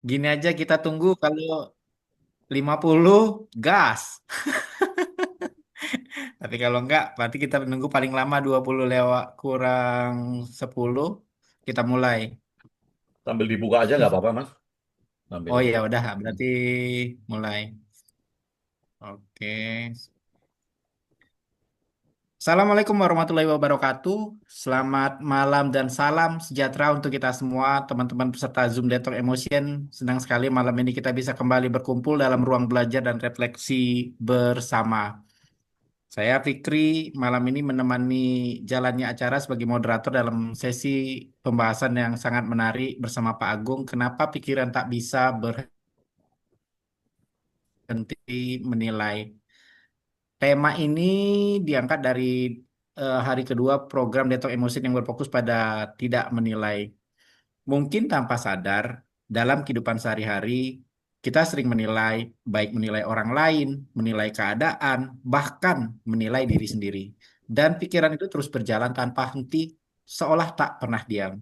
Gini aja kita tunggu kalau 50 gas. Tapi kalau enggak, berarti kita menunggu paling lama 20 lewat kurang 10 kita mulai. Sambil dibuka aja nggak apa-apa, Mas. Sambil. Oh ya udah, berarti mulai. Oke. Assalamualaikum warahmatullahi wabarakatuh. Selamat malam dan salam sejahtera untuk kita semua, teman-teman peserta Zoom Detox Emotion. Senang sekali malam ini kita bisa kembali berkumpul dalam ruang belajar dan refleksi bersama. Saya Fikri, malam ini menemani jalannya acara sebagai moderator dalam sesi pembahasan yang sangat menarik bersama Pak Agung. Kenapa pikiran tak bisa berhenti menilai? Tema ini diangkat dari hari kedua program Detox Emotion yang berfokus pada tidak menilai. Mungkin tanpa sadar, dalam kehidupan sehari-hari, kita sering menilai, baik menilai orang lain, menilai keadaan, bahkan menilai diri sendiri. Dan pikiran itu terus berjalan tanpa henti, seolah tak pernah diam.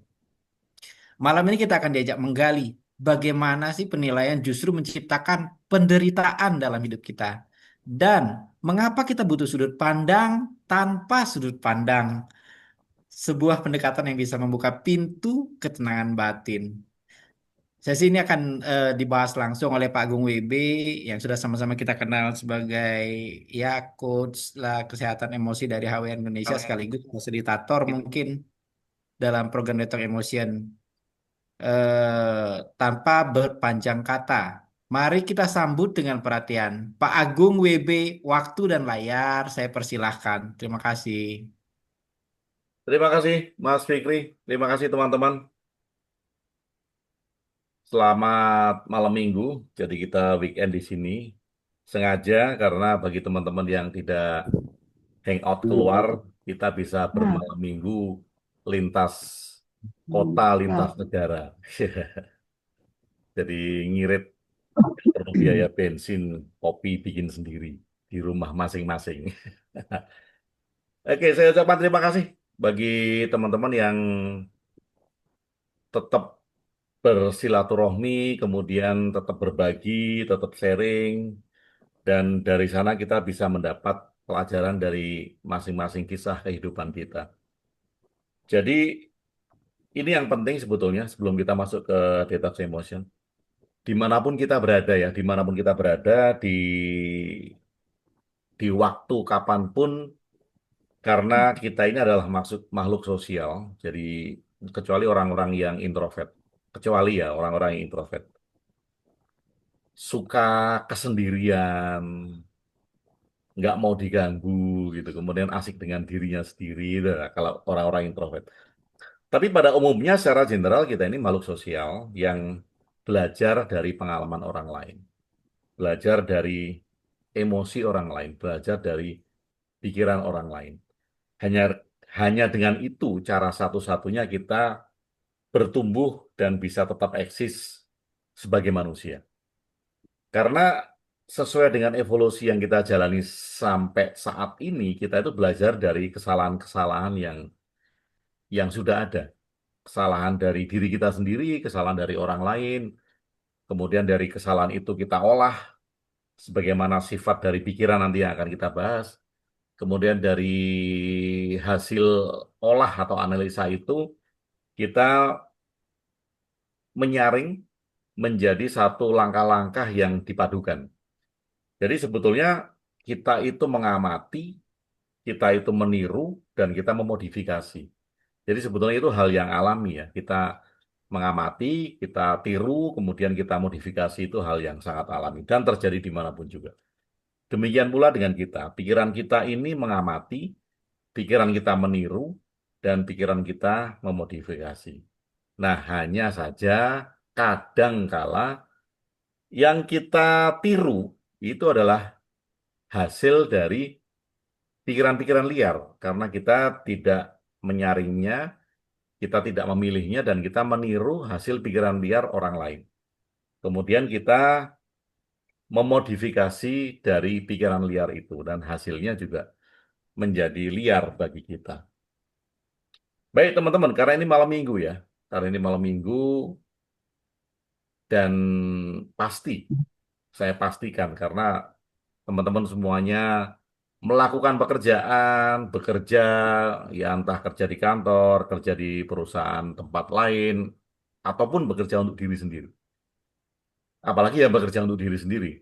Malam ini kita akan diajak menggali bagaimana sih penilaian justru menciptakan penderitaan dalam hidup kita. Dan mengapa kita butuh sudut pandang tanpa sudut pandang. Sebuah pendekatan yang bisa membuka pintu ketenangan batin. Sesi ini akan dibahas langsung oleh Pak Agung WB yang sudah sama-sama kita kenal sebagai ya coach lah kesehatan emosi dari HWN Indonesia sekaligus fasilitator mungkin dalam program Detox Emotion. Tanpa berpanjang kata. Mari kita sambut dengan perhatian. Pak Agung WB, waktu dan layar saya persilahkan. Terima kasih. Terima kasih, Mas Fikri. Terima kasih, teman-teman. Selamat malam minggu. Jadi kita weekend di sini. Sengaja karena bagi teman-teman yang tidak hangout keluar, kita bisa bermalam minggu lintas kota, lintas negara. Jadi ngirit perlu biaya bensin, kopi bikin sendiri di rumah masing-masing. Oke, saya ucapkan terima kasih bagi teman-teman yang tetap bersilaturahmi, kemudian tetap berbagi, tetap sharing, dan dari sana kita bisa mendapat pelajaran dari masing-masing kisah kehidupan kita. Jadi ini yang penting sebetulnya sebelum kita masuk ke detox emotion. Dimanapun kita berada ya, dimanapun kita berada di waktu kapanpun, karena kita ini adalah maksud makhluk sosial. Jadi kecuali orang-orang yang introvert, kecuali ya orang-orang yang introvert suka kesendirian, nggak mau diganggu gitu, kemudian asik dengan dirinya sendiri, gitu lah, kalau orang-orang introvert. Tapi pada umumnya secara general kita ini makhluk sosial yang belajar dari pengalaman orang lain, belajar dari emosi orang lain, belajar dari pikiran orang lain. Hanya hanya dengan itu cara satu-satunya kita bertumbuh dan bisa tetap eksis sebagai manusia. Karena sesuai dengan evolusi yang kita jalani sampai saat ini, kita itu belajar dari kesalahan-kesalahan yang sudah ada. Kesalahan dari diri kita sendiri, kesalahan dari orang lain, kemudian dari kesalahan itu kita olah sebagaimana sifat dari pikiran nanti yang akan kita bahas. Kemudian dari hasil olah atau analisa itu, kita menyaring menjadi satu langkah-langkah yang dipadukan. Jadi sebetulnya kita itu mengamati, kita itu meniru, dan kita memodifikasi. Jadi sebetulnya itu hal yang alami ya. Kita mengamati, kita tiru, kemudian kita modifikasi itu hal yang sangat alami dan terjadi dimanapun juga. Demikian pula dengan kita. Pikiran kita ini mengamati, pikiran kita meniru, dan pikiran kita memodifikasi. Nah, hanya saja kadangkala yang kita tiru itu adalah hasil dari pikiran-pikiran liar karena kita tidak menyaringnya, kita tidak memilihnya, dan kita meniru hasil pikiran liar orang lain. Kemudian kita memodifikasi dari pikiran liar itu dan hasilnya juga menjadi liar bagi kita. Baik teman-teman, karena ini malam minggu ya. Karena ini malam minggu, Dan pasti, saya pastikan karena teman-teman semuanya melakukan pekerjaan, bekerja, ya entah kerja di kantor, kerja di perusahaan tempat lain, ataupun bekerja untuk diri sendiri. Apalagi yang bekerja untuk diri sendiri,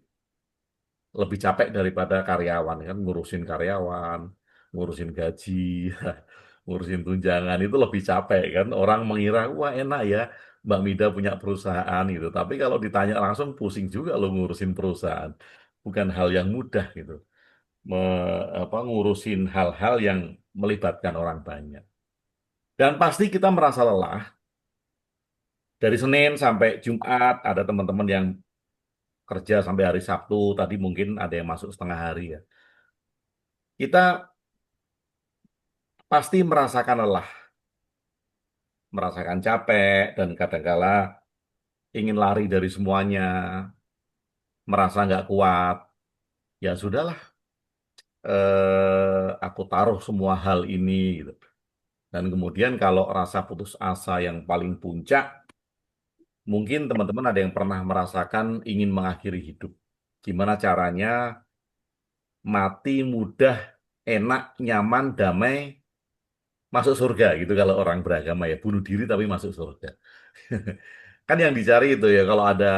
lebih capek daripada karyawan kan, ngurusin karyawan, ngurusin gaji, ngurusin tunjangan itu lebih capek kan. Orang mengira, wah enak ya, Mbak Mida punya perusahaan gitu. Tapi kalau ditanya langsung pusing juga lo ngurusin perusahaan. Bukan hal yang mudah gitu. Ngurusin hal-hal yang melibatkan orang banyak. Dan pasti kita merasa lelah dari Senin sampai Jumat, ada teman-teman yang kerja sampai hari Sabtu, tadi mungkin ada yang masuk setengah hari ya. Kita pasti merasakan lelah, merasakan capek, dan kadangkala ingin lari dari semuanya, merasa nggak kuat. Ya sudahlah, aku taruh semua hal ini gitu. Dan kemudian kalau rasa putus asa yang paling puncak, mungkin teman-teman ada yang pernah merasakan ingin mengakhiri hidup. Gimana caranya mati mudah, enak, nyaman, damai, masuk surga gitu kalau orang beragama ya. Bunuh diri tapi masuk surga. Kan yang dicari itu ya, kalau ada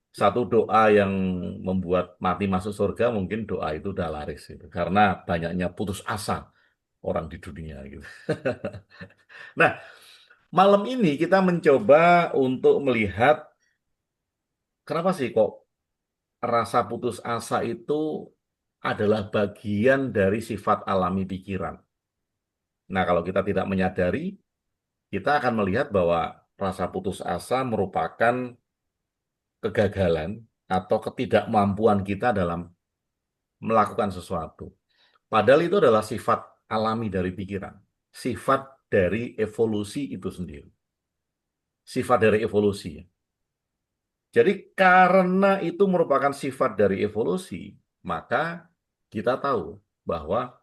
satu doa yang membuat mati masuk surga, mungkin doa itu udah laris gitu. Karena banyaknya putus asa orang di dunia gitu. Nah, malam ini kita mencoba untuk melihat kenapa sih kok rasa putus asa itu adalah bagian dari sifat alami pikiran. Nah, kalau kita tidak menyadari, kita akan melihat bahwa rasa putus asa merupakan kegagalan atau ketidakmampuan kita dalam melakukan sesuatu. Padahal itu adalah sifat alami dari pikiran, sifat dari evolusi itu sendiri, sifat dari evolusi. Jadi karena itu merupakan sifat dari evolusi, maka kita tahu bahwa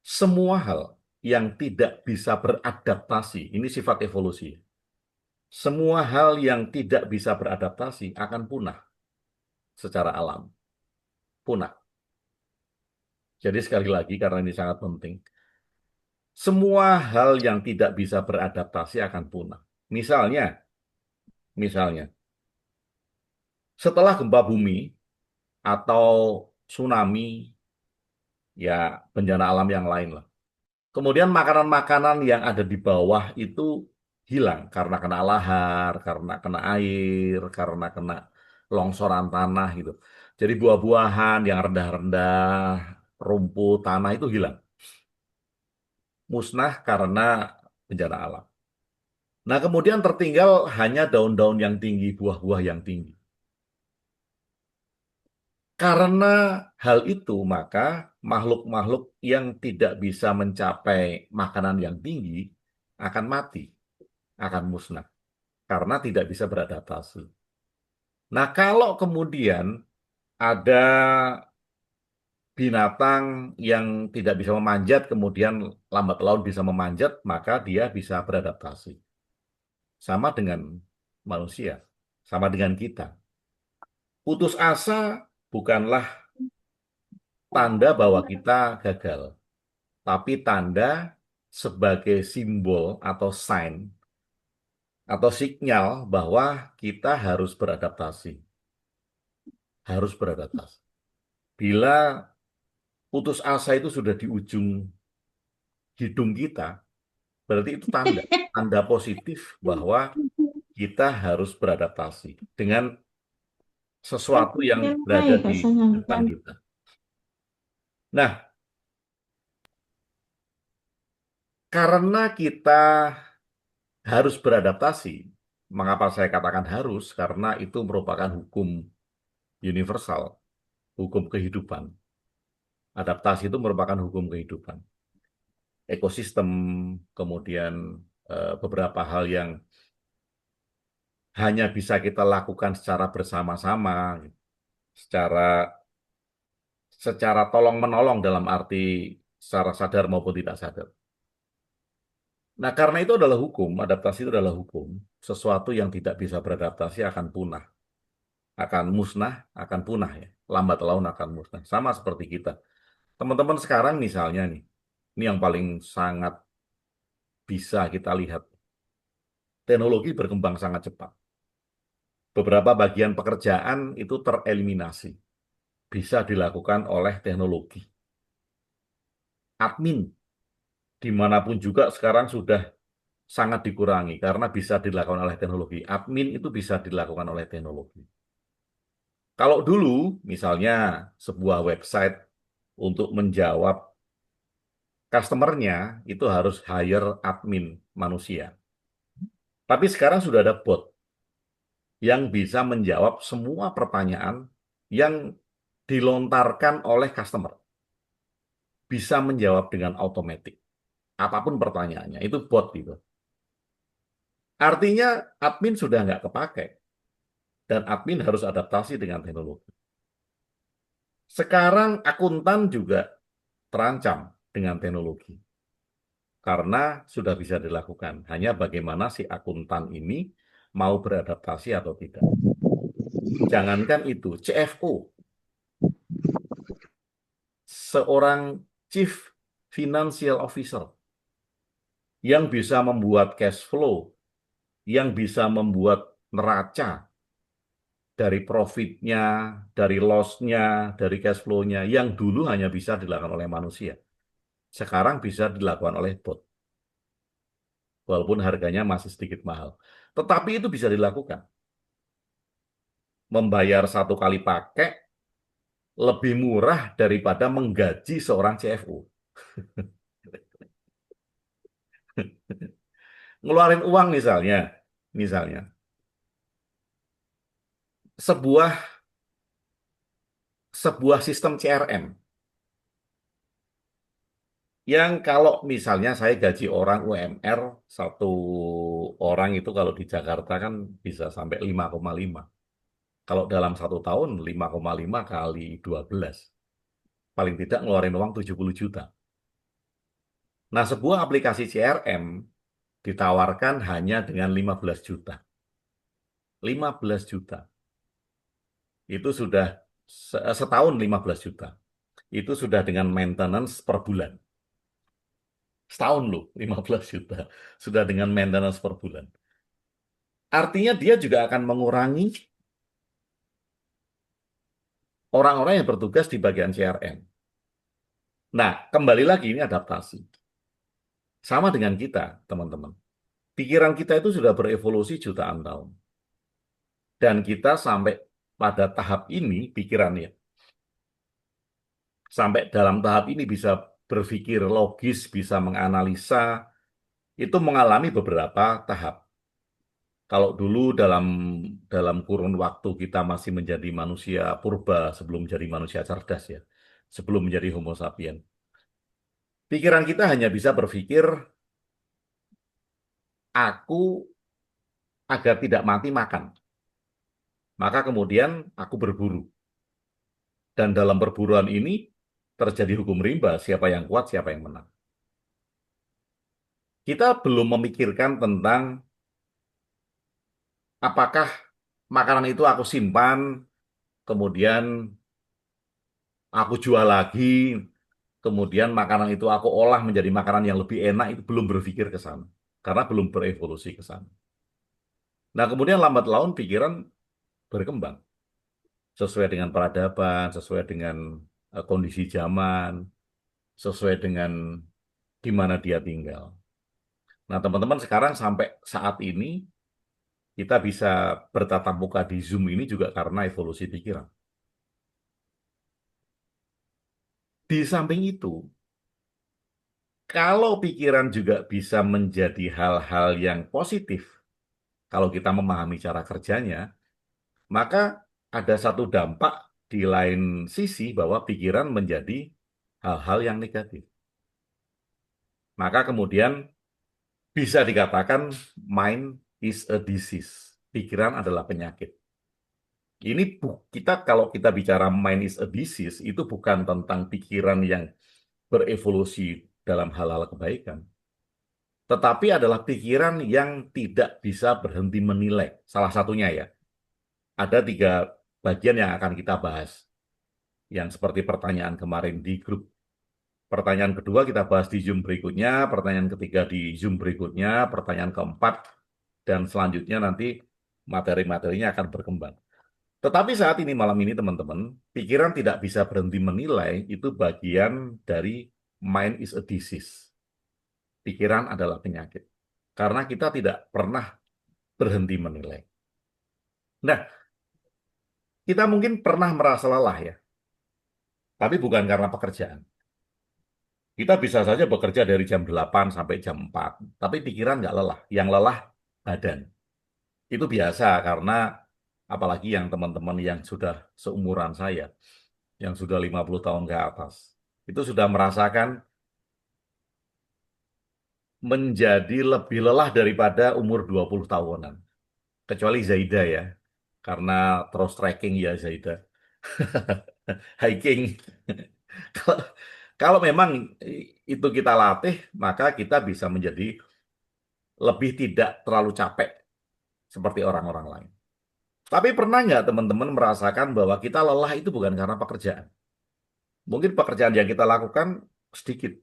semua hal yang tidak bisa beradaptasi, ini sifat evolusi. Semua hal yang tidak bisa beradaptasi akan punah secara alam, punah. Jadi sekali lagi karena ini sangat penting, semua hal yang tidak bisa beradaptasi akan punah. Misalnya, setelah gempa bumi atau tsunami, ya bencana alam yang lain lah. Kemudian makanan-makanan yang ada di bawah itu hilang karena kena lahar, karena kena air, karena kena longsoran tanah gitu. Jadi buah-buahan yang rendah-rendah, rumput, tanah itu hilang. Musnah karena bencana alam. Nah, kemudian tertinggal hanya daun-daun yang tinggi, buah-buah yang tinggi. Karena hal itu, maka makhluk-makhluk yang tidak bisa mencapai makanan yang tinggi akan mati, akan musnah, karena tidak bisa beradaptasi. Nah, kalau kemudian ada binatang yang tidak bisa memanjat, kemudian lambat laun bisa memanjat, maka dia bisa beradaptasi. Sama dengan manusia, sama dengan kita. Putus asa bukanlah tanda bahwa kita gagal, tapi tanda sebagai simbol atau sign atau sinyal bahwa kita harus beradaptasi, harus beradaptasi. Bila putus asa itu sudah di ujung hidung kita, berarti itu tanda, tanda positif bahwa kita harus beradaptasi dengan sesuatu yang berada Hai, Kak di depan Sangan. kita. Nah, karena kita harus beradaptasi. Mengapa saya katakan harus? Karena itu merupakan hukum universal, hukum kehidupan. Adaptasi itu merupakan hukum kehidupan. Ekosistem, kemudian beberapa hal yang hanya bisa kita lakukan secara bersama-sama, secara secara tolong-menolong dalam arti secara sadar maupun tidak sadar. Nah, karena itu adalah hukum, adaptasi itu adalah hukum. sesuatu yang tidak bisa beradaptasi akan punah, akan musnah, akan punah ya. Lambat laun akan musnah. Sama seperti kita. Teman-teman sekarang misalnya nih, ini yang paling sangat bisa kita lihat. Teknologi berkembang sangat cepat. Beberapa bagian pekerjaan itu tereliminasi. Bisa dilakukan oleh teknologi. Admin, dimanapun juga sekarang sudah sangat dikurangi karena bisa dilakukan oleh teknologi. Admin itu bisa dilakukan oleh teknologi. Kalau dulu, misalnya sebuah website untuk menjawab customernya itu harus hire admin manusia. Tapi sekarang sudah ada bot yang bisa menjawab semua pertanyaan yang dilontarkan oleh customer. Bisa menjawab dengan otomatis. Apapun pertanyaannya, itu bot gitu. Artinya admin sudah nggak kepakai. Dan admin harus adaptasi dengan teknologi. Sekarang akuntan juga terancam dengan teknologi. Karena sudah bisa dilakukan. Hanya bagaimana si akuntan ini mau beradaptasi atau tidak. Jangankan itu, CFO, seorang Chief Financial Officer yang bisa membuat cash flow, yang bisa membuat neraca dari profitnya, dari loss-nya, dari cash flow-nya, yang dulu hanya bisa dilakukan oleh manusia. Sekarang bisa dilakukan oleh bot, walaupun harganya masih sedikit mahal. Tetapi itu bisa dilakukan. Membayar satu kali pakai lebih murah daripada menggaji seorang CFO. Ngeluarin uang misalnya sebuah sebuah sistem CRM yang kalau misalnya saya gaji orang UMR satu orang itu kalau di Jakarta kan bisa sampai 5,5. Kalau dalam satu tahun 5,5 kali 12. Paling tidak ngeluarin uang 70 juta. Nah, sebuah aplikasi CRM ditawarkan hanya dengan 15 juta. 15 juta. Itu sudah setahun 15 juta. Itu sudah dengan maintenance per bulan. Setahun loh, 15 juta. Sudah dengan maintenance per bulan. Artinya dia juga akan mengurangi orang-orang yang bertugas di bagian CRM. Nah, kembali lagi ini adaptasi. Sama dengan kita, teman-teman. Pikiran kita itu sudah berevolusi jutaan tahun. Dan kita sampai pada tahap ini, pikirannya, sampai dalam tahap ini bisa berpikir logis, bisa menganalisa, itu mengalami beberapa tahap. Kalau dulu dalam dalam kurun waktu kita masih menjadi manusia purba sebelum menjadi manusia cerdas ya, sebelum menjadi Homo sapien. Pikiran kita hanya bisa berpikir, aku agar tidak mati makan. Maka kemudian aku berburu. Dan dalam perburuan ini terjadi hukum rimba, siapa yang kuat, siapa yang menang. Kita belum memikirkan tentang apakah makanan itu aku simpan, kemudian aku jual lagi, kemudian makanan itu aku olah menjadi makanan yang lebih enak, itu belum berpikir ke sana. Karena belum berevolusi ke sana. Nah, kemudian lambat laun pikiran berkembang. Sesuai dengan peradaban, sesuai dengan kondisi zaman, sesuai dengan di mana dia tinggal. Nah, teman-teman sekarang sampai saat ini kita bisa bertatap muka di Zoom ini juga karena evolusi pikiran. Di samping itu, kalau pikiran juga bisa menjadi hal-hal yang positif, kalau kita memahami cara kerjanya, maka ada satu dampak di lain sisi bahwa pikiran menjadi hal-hal yang negatif. Maka kemudian bisa dikatakan mind is a disease. Pikiran adalah penyakit. Ini kita kalau kita bicara mind is a disease itu bukan tentang pikiran yang berevolusi dalam hal-hal kebaikan. tetapi adalah pikiran yang tidak bisa berhenti menilai. Salah satunya ya, ada tiga bagian yang akan kita bahas. Yang seperti pertanyaan kemarin di grup. Pertanyaan kedua kita bahas di Zoom berikutnya, pertanyaan ketiga di Zoom berikutnya, pertanyaan keempat, dan selanjutnya nanti materi-materinya akan berkembang. Tetapi saat ini, malam ini teman-teman, pikiran tidak bisa berhenti menilai, itu bagian dari mind is a disease. Pikiran adalah penyakit. Karena kita tidak pernah berhenti menilai. Nah, kita mungkin pernah merasa lelah ya, tapi bukan karena pekerjaan. Kita bisa saja bekerja dari jam 8 sampai jam 4, tapi pikiran nggak lelah. Yang lelah badan. Itu biasa karena apalagi yang teman-teman yang sudah seumuran saya, yang sudah 50 tahun ke atas, itu sudah merasakan menjadi lebih lelah daripada umur 20 tahunan. Kecuali Zaida ya, karena terus trekking ya Zaida. Hiking. Kalau kalau memang itu kita latih, maka kita bisa menjadi lebih tidak terlalu capek seperti orang-orang lain. Tapi pernah nggak teman-teman merasakan bahwa kita lelah itu bukan karena pekerjaan? Mungkin pekerjaan yang kita lakukan sedikit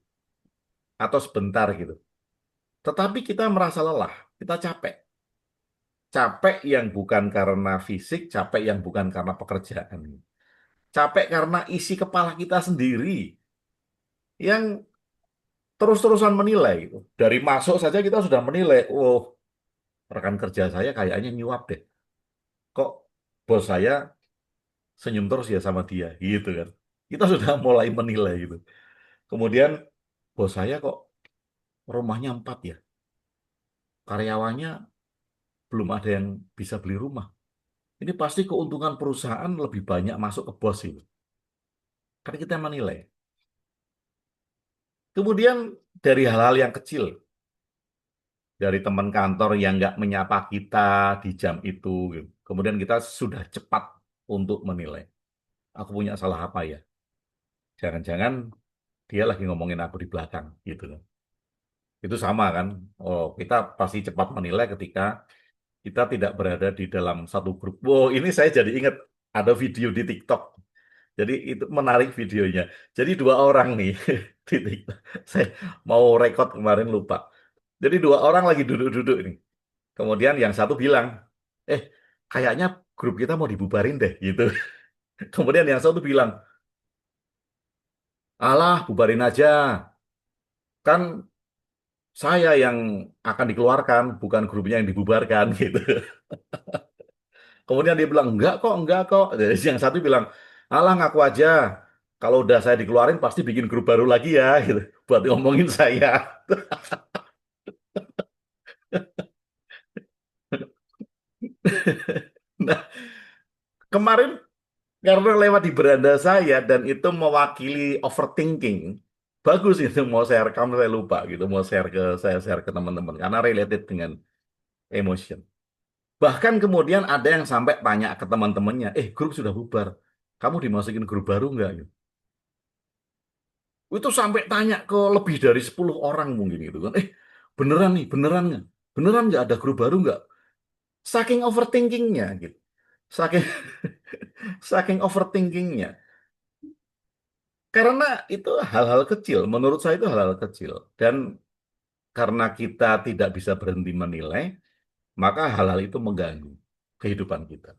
atau sebentar gitu. Tetapi kita merasa lelah, kita capek. Capek yang bukan karena fisik, capek yang bukan karena pekerjaan. Capek karena isi kepala kita sendiri yang terus-terusan menilai gitu. Dari masuk saja kita sudah menilai, oh rekan kerja saya kayaknya nyuap deh. Kok bos saya senyum terus ya sama dia, gitu kan. Kita sudah mulai menilai gitu. Kemudian bos saya kok rumahnya 4 ya, karyawannya belum ada yang bisa beli rumah. Ini pasti keuntungan perusahaan lebih banyak masuk ke bos itu. Karena kita menilai. Kemudian dari hal-hal yang kecil, dari teman kantor yang nggak menyapa kita di jam itu, gitu. Kemudian kita sudah cepat untuk menilai. Aku punya salah apa ya? Jangan-jangan dia lagi ngomongin aku di belakang, gitu loh. Itu sama kan? Oh, kita pasti cepat menilai ketika kita tidak berada di dalam satu grup. Wow, ini saya jadi ingat ada video di TikTok. Jadi itu menarik videonya. Jadi dua orang nih di TikTok. Saya mau rekod kemarin lupa. Jadi dua orang lagi duduk-duduk nih. Kemudian yang satu bilang, eh kayaknya grup kita mau dibubarin deh gitu. Kemudian yang satu bilang, alah bubarin aja. Kan saya yang akan dikeluarkan, bukan grupnya yang dibubarkan gitu. Kemudian dia bilang, enggak kok. Jadi yang satu bilang, alah ngaku aja. Kalau udah saya dikeluarin pasti bikin grup baru lagi ya, gitu. Buat ngomongin saya. Nah, kemarin karena lewat di beranda saya dan itu mewakili overthinking. Bagus itu mau saya rekam saya lupa gitu, mau saya share ke teman-teman karena related dengan emotion. Bahkan kemudian ada yang sampai tanya ke teman-temannya, grup sudah bubar. Kamu dimasukin grup baru nggak? Gitu. Itu sampai tanya ke lebih dari 10 orang mungkin gitu kan. Beneran nih, beneran nggak? Beneran nggak ada grup baru nggak? Saking overthinkingnya gitu. Saking saking overthinkingnya. Karena itu hal-hal kecil, menurut saya itu hal-hal kecil. Dan karena kita tidak bisa berhenti menilai, maka hal-hal itu mengganggu kehidupan kita.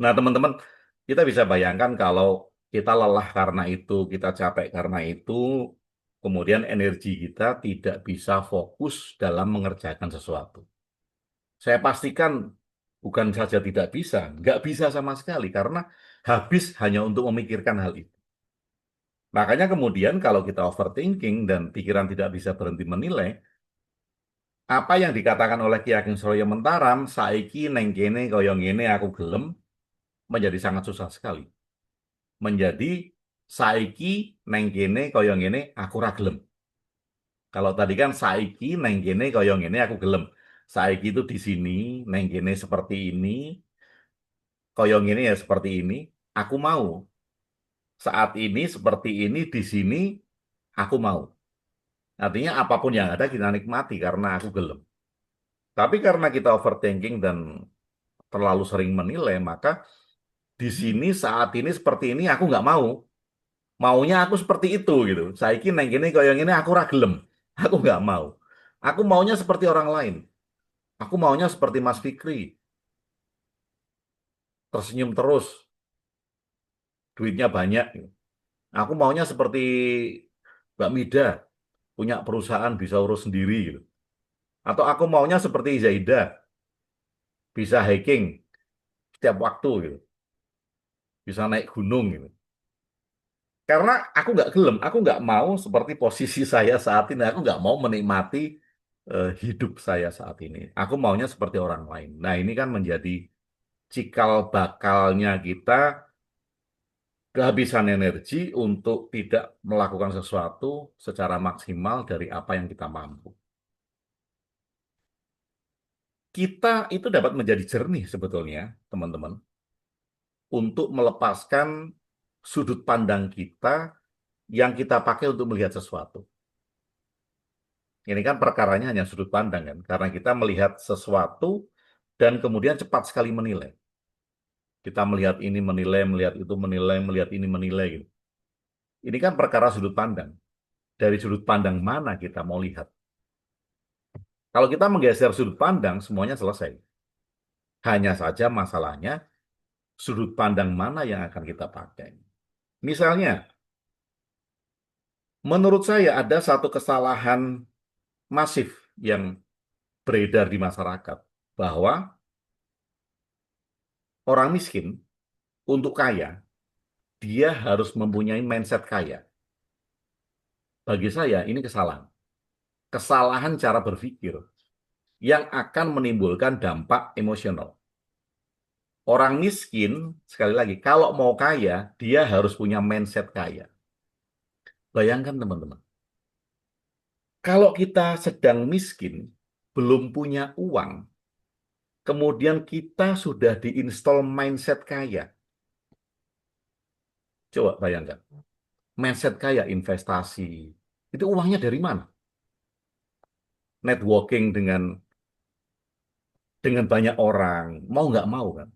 Nah, teman-teman, kita bisa bayangkan kalau kita lelah karena itu, kita capek karena itu, kemudian energi kita tidak bisa fokus dalam mengerjakan sesuatu. Saya pastikan bukan saja tidak bisa, nggak bisa sama sekali karena habis hanya untuk memikirkan hal itu. Makanya kemudian kalau kita overthinking dan pikiran tidak bisa berhenti menilai, apa yang dikatakan oleh Ki Ageng Surya Mentaram, saiki neng kene kaya ngene aku gelem, menjadi sangat susah sekali. Menjadi saiki neng kene kaya ngene aku ra gelem. Kalau tadi kan saiki neng kene kaya ngene aku gelem. Saiki itu di sini, neng kene seperti ini, kaya ngene ya seperti ini, aku mau. Saat ini seperti ini di sini aku mau. Artinya apapun yang ada kita nikmati karena aku gelem. Tapi karena kita overthinking dan terlalu sering menilai, maka di sini saat ini seperti ini aku nggak mau. Maunya aku seperti itu gitu. Saiki neng gini kok yang ini aku ragelem. Aku nggak mau. Aku maunya seperti orang lain. Aku maunya seperti Mas Fikri, tersenyum terus, duitnya banyak, gitu. Aku maunya seperti Mbak Mida, punya perusahaan bisa urus sendiri gitu. Atau aku maunya seperti Zaida, bisa hiking setiap waktu gitu. Bisa naik gunung gitu. Karena aku nggak gelem, aku nggak mau seperti posisi saya saat ini. Aku nggak mau menikmati hidup saya saat ini. Aku maunya seperti orang lain. Nah, ini kan menjadi cikal bakalnya kita kehabisan energi untuk tidak melakukan sesuatu secara maksimal dari apa yang kita mampu. Kita itu dapat menjadi jernih sebetulnya, teman-teman, untuk melepaskan sudut pandang kita yang kita pakai untuk melihat sesuatu. Ini kan perkaranya hanya sudut pandang kan, karena kita melihat sesuatu dan kemudian cepat sekali menilai. Kita melihat ini menilai, melihat itu menilai, melihat ini menilai gitu. Ini kan perkara sudut pandang. Dari sudut pandang mana kita mau lihat? Kalau kita menggeser sudut pandang, semuanya selesai. Hanya saja masalahnya sudut pandang mana yang akan kita pakai. Misalnya, menurut saya ada satu kesalahan masif yang beredar di masyarakat bahwa orang miskin untuk kaya dia harus mempunyai mindset kaya. Bagi saya ini kesalahan. Kesalahan cara berpikir yang akan menimbulkan dampak emosional. Orang miskin, sekali lagi, kalau mau kaya, dia harus punya mindset kaya. Bayangkan teman-teman, kalau kita sedang miskin, belum punya uang, kemudian kita sudah diinstal mindset kaya. Coba bayangkan, mindset kaya investasi, itu uangnya dari mana? Networking dengan banyak orang, mau nggak mau kan?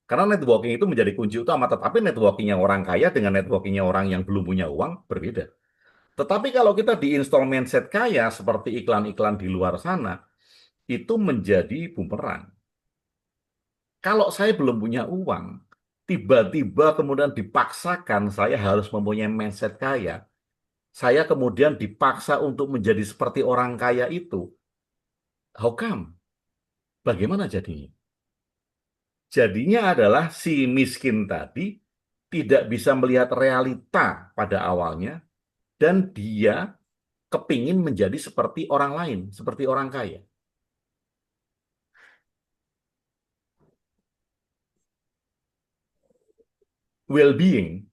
Karena networking itu menjadi kunci utama, tetapi networkingnya orang kaya dengan networkingnya orang yang belum punya uang berbeda. Tetapi kalau kita diinstal mindset kaya seperti iklan-iklan di luar sana, itu menjadi bumerang. Kalau saya belum punya uang, tiba-tiba kemudian dipaksakan saya harus mempunyai mindset kaya. Saya kemudian dipaksa untuk menjadi seperti orang kaya itu. How come? Bagaimana jadinya? Jadinya adalah si miskin tadi tidak bisa melihat realita pada awalnya dan dia kepingin menjadi seperti orang lain, seperti orang kaya. Well-being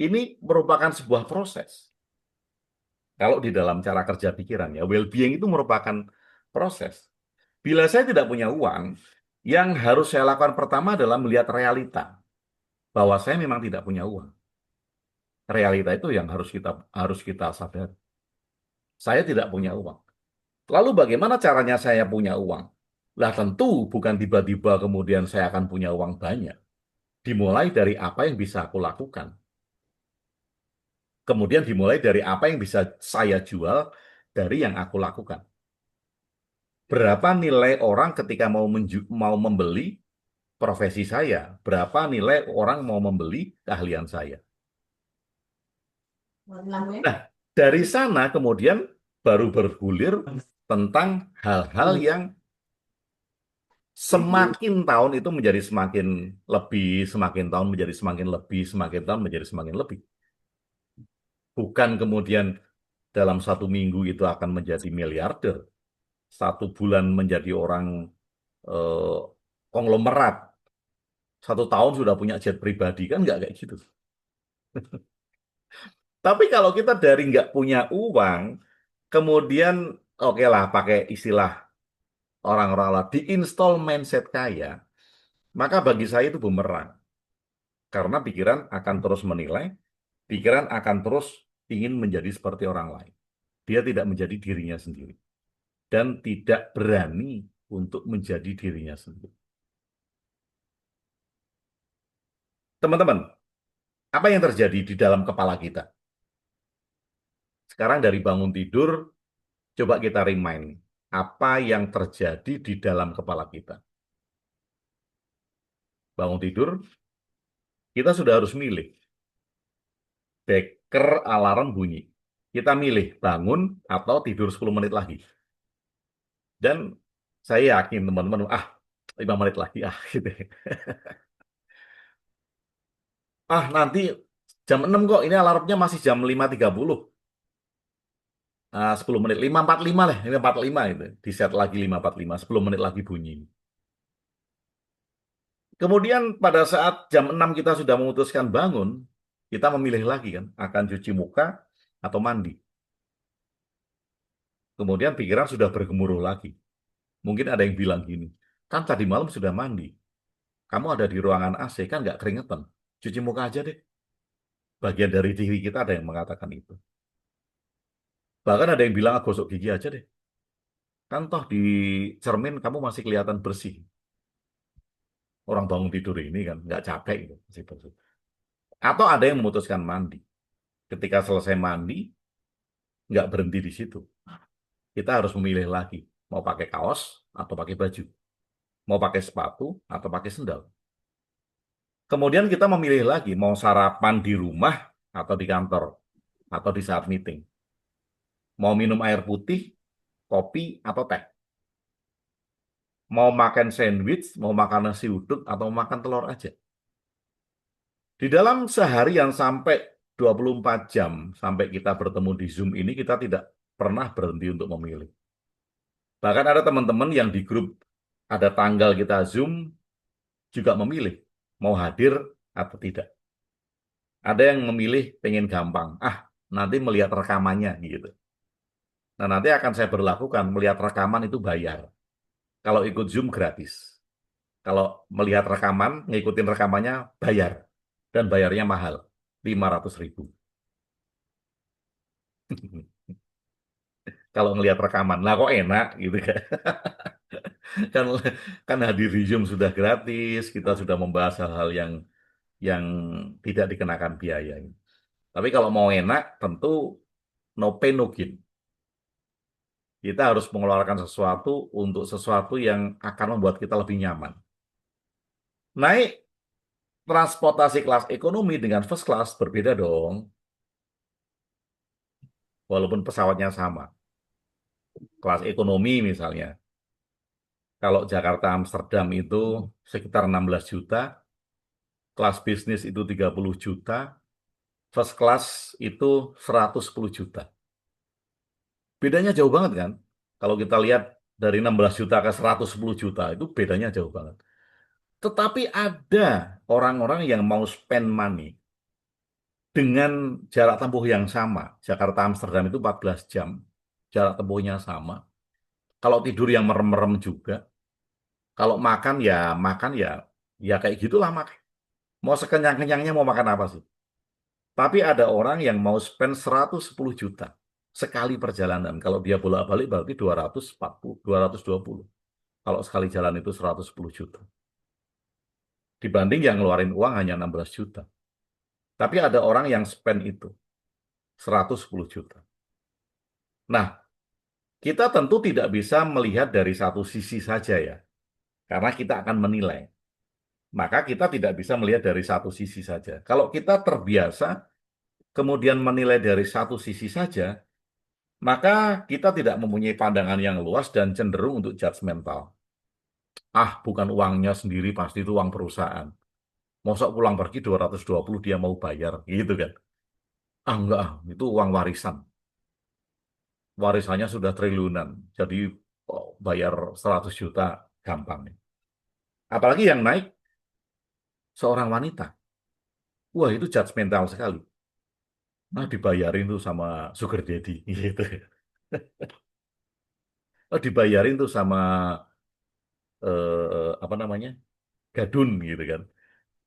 ini merupakan sebuah proses. Kalau di dalam cara kerja pikiran ya, well-being itu merupakan proses. Bila saya tidak punya uang, yang harus saya lakukan pertama adalah melihat realita bahwa saya memang tidak punya uang. Realita itu yang harus kita sadari. Saya tidak punya uang. Lalu bagaimana caranya saya punya uang? Lah tentu bukan tiba-tiba kemudian saya akan punya uang banyak. Dimulai dari apa yang bisa aku lakukan. Kemudian dimulai dari apa yang bisa saya jual dari yang aku lakukan. Berapa nilai orang ketika mau membeli profesi saya? Berapa nilai orang mau membeli keahlian saya? Nah, dari sana kemudian baru bergulir tentang hal-hal yang semakin tahun itu menjadi semakin lebih, semakin tahun menjadi semakin lebih, semakin tahun menjadi semakin lebih. Bukan kemudian dalam 1 minggu itu akan menjadi miliarder, 1 bulan menjadi orang eh, konglomerat, 1 tahun sudah punya jet pribadi, kan nggak kayak gitu. Tapi kalau kita dari nggak punya uang, kemudian oke lah pakai istilah orang-orang lah, diinstal mindset kaya, maka bagi saya itu bumerang. Karena pikiran akan terus menilai, pikiran akan terus ingin menjadi seperti orang lain. Dia tidak menjadi dirinya sendiri dan tidak berani untuk menjadi dirinya sendiri. Teman-teman, apa yang terjadi di dalam kepala kita? Sekarang dari bangun tidur, coba kita remind, apa yang terjadi di dalam kepala kita? Bangun tidur, kita sudah harus milih. Beker alarm bunyi. Kita milih bangun atau tidur 10 menit lagi. Dan saya yakin teman-teman, 5 menit lagi, gitu. Nanti jam 6 kok, ini alarmnya masih jam 5.30. 10 menit, 5.45 lah, 5.45 itu. Di set lagi 5.45, 10 menit lagi bunyi. Kemudian pada saat jam 6 kita sudah memutuskan bangun, kita memilih lagi kan, akan cuci muka atau mandi. Kemudian pikiran sudah bergemuruh lagi. Mungkin ada yang bilang gini, kan tadi malam sudah mandi, kamu ada di ruangan AC, kan nggak keringetan. Cuci muka aja deh. Bagian dari diri kita ada yang mengatakan itu. Bahkan ada yang bilang, gosok gigi aja deh. Kan toh di cermin kamu masih kelihatan bersih. Orang bangun tidur ini kan nggak capek gitu, masih bersih. Atau ada yang memutuskan mandi. Ketika selesai mandi, nggak berhenti di situ. Kita harus memilih lagi, mau pakai kaos atau pakai baju, mau pakai sepatu atau pakai sendal. Kemudian kita memilih lagi, mau sarapan di rumah atau di kantor, atau di saat meeting. Mau minum air putih, kopi, atau teh. Mau makan sandwich, mau makan nasi uduk, atau makan telur aja. Di dalam seharian sampai 24 jam, sampai kita bertemu di Zoom ini, kita tidak pernah berhenti untuk memilih. Bahkan ada teman-teman yang di grup, ada tanggal kita Zoom, juga memilih, mau hadir atau tidak. Ada yang memilih pengen gampang, nanti melihat rekamannya gitu. Nah, nanti akan saya berlakukan, melihat rekaman itu bayar. Kalau ikut Zoom gratis. Kalau melihat rekaman, ngikutin rekamannya bayar. Dan bayarnya mahal, 500.000. Kalau ngelihat rekaman, lah kok enak gitu kan. Kan kan hadir di Zoom sudah gratis, kita sudah membahas hal-hal yang tidak dikenakan biaya. Tapi kalau mau enak, tentu no pain no gain. Kita harus mengeluarkan sesuatu untuk sesuatu yang akan membuat kita lebih nyaman. Naik transportasi kelas ekonomi dengan first class berbeda dong, walaupun pesawatnya sama. Kelas ekonomi misalnya, kalau Jakarta Amsterdam itu sekitar 16 juta, kelas bisnis itu 30 juta, first class itu 110 juta. Bedanya jauh banget kan? Kalau kita lihat dari 16 juta ke 110 juta, itu bedanya jauh banget. Tetapi ada orang-orang yang mau spend money dengan jarak tempuh yang sama. Jakarta Amsterdam itu 14 jam, jarak tempuhnya sama. Kalau tidur yang merem-merem juga, kalau makan ya kayak gitulah makan. Mau sekenyang-kenyangnya mau makan apa sih? Tapi ada orang yang mau spend 110 juta sekali perjalanan. Kalau dia bolak-balik berarti 240, 220. Kalau sekali jalan itu 110 juta. Dibanding yang ngeluarin uang hanya 16 juta. Tapi ada orang yang spend itu 110 juta. Nah, kita tentu tidak bisa melihat dari satu sisi saja ya. Karena kita akan menilai. Maka kita tidak bisa melihat dari satu sisi saja. Kalau kita terbiasa kemudian menilai dari satu sisi saja, maka kita tidak mempunyai pandangan yang luas dan cenderung untuk judgmental. Bukan uangnya sendiri, pasti itu uang perusahaan. Masa pulang pergi 220 dia mau bayar, gitu kan. Enggak, itu uang warisan. Warisannya sudah triliunan, jadi bayar 100 juta gampang. Apalagi yang naik seorang wanita. Wah, itu judgmental sekali. Dibayarin tuh sama sugar daddy, gitu. Dibayarin tuh sama apa namanya gadun gitu kan.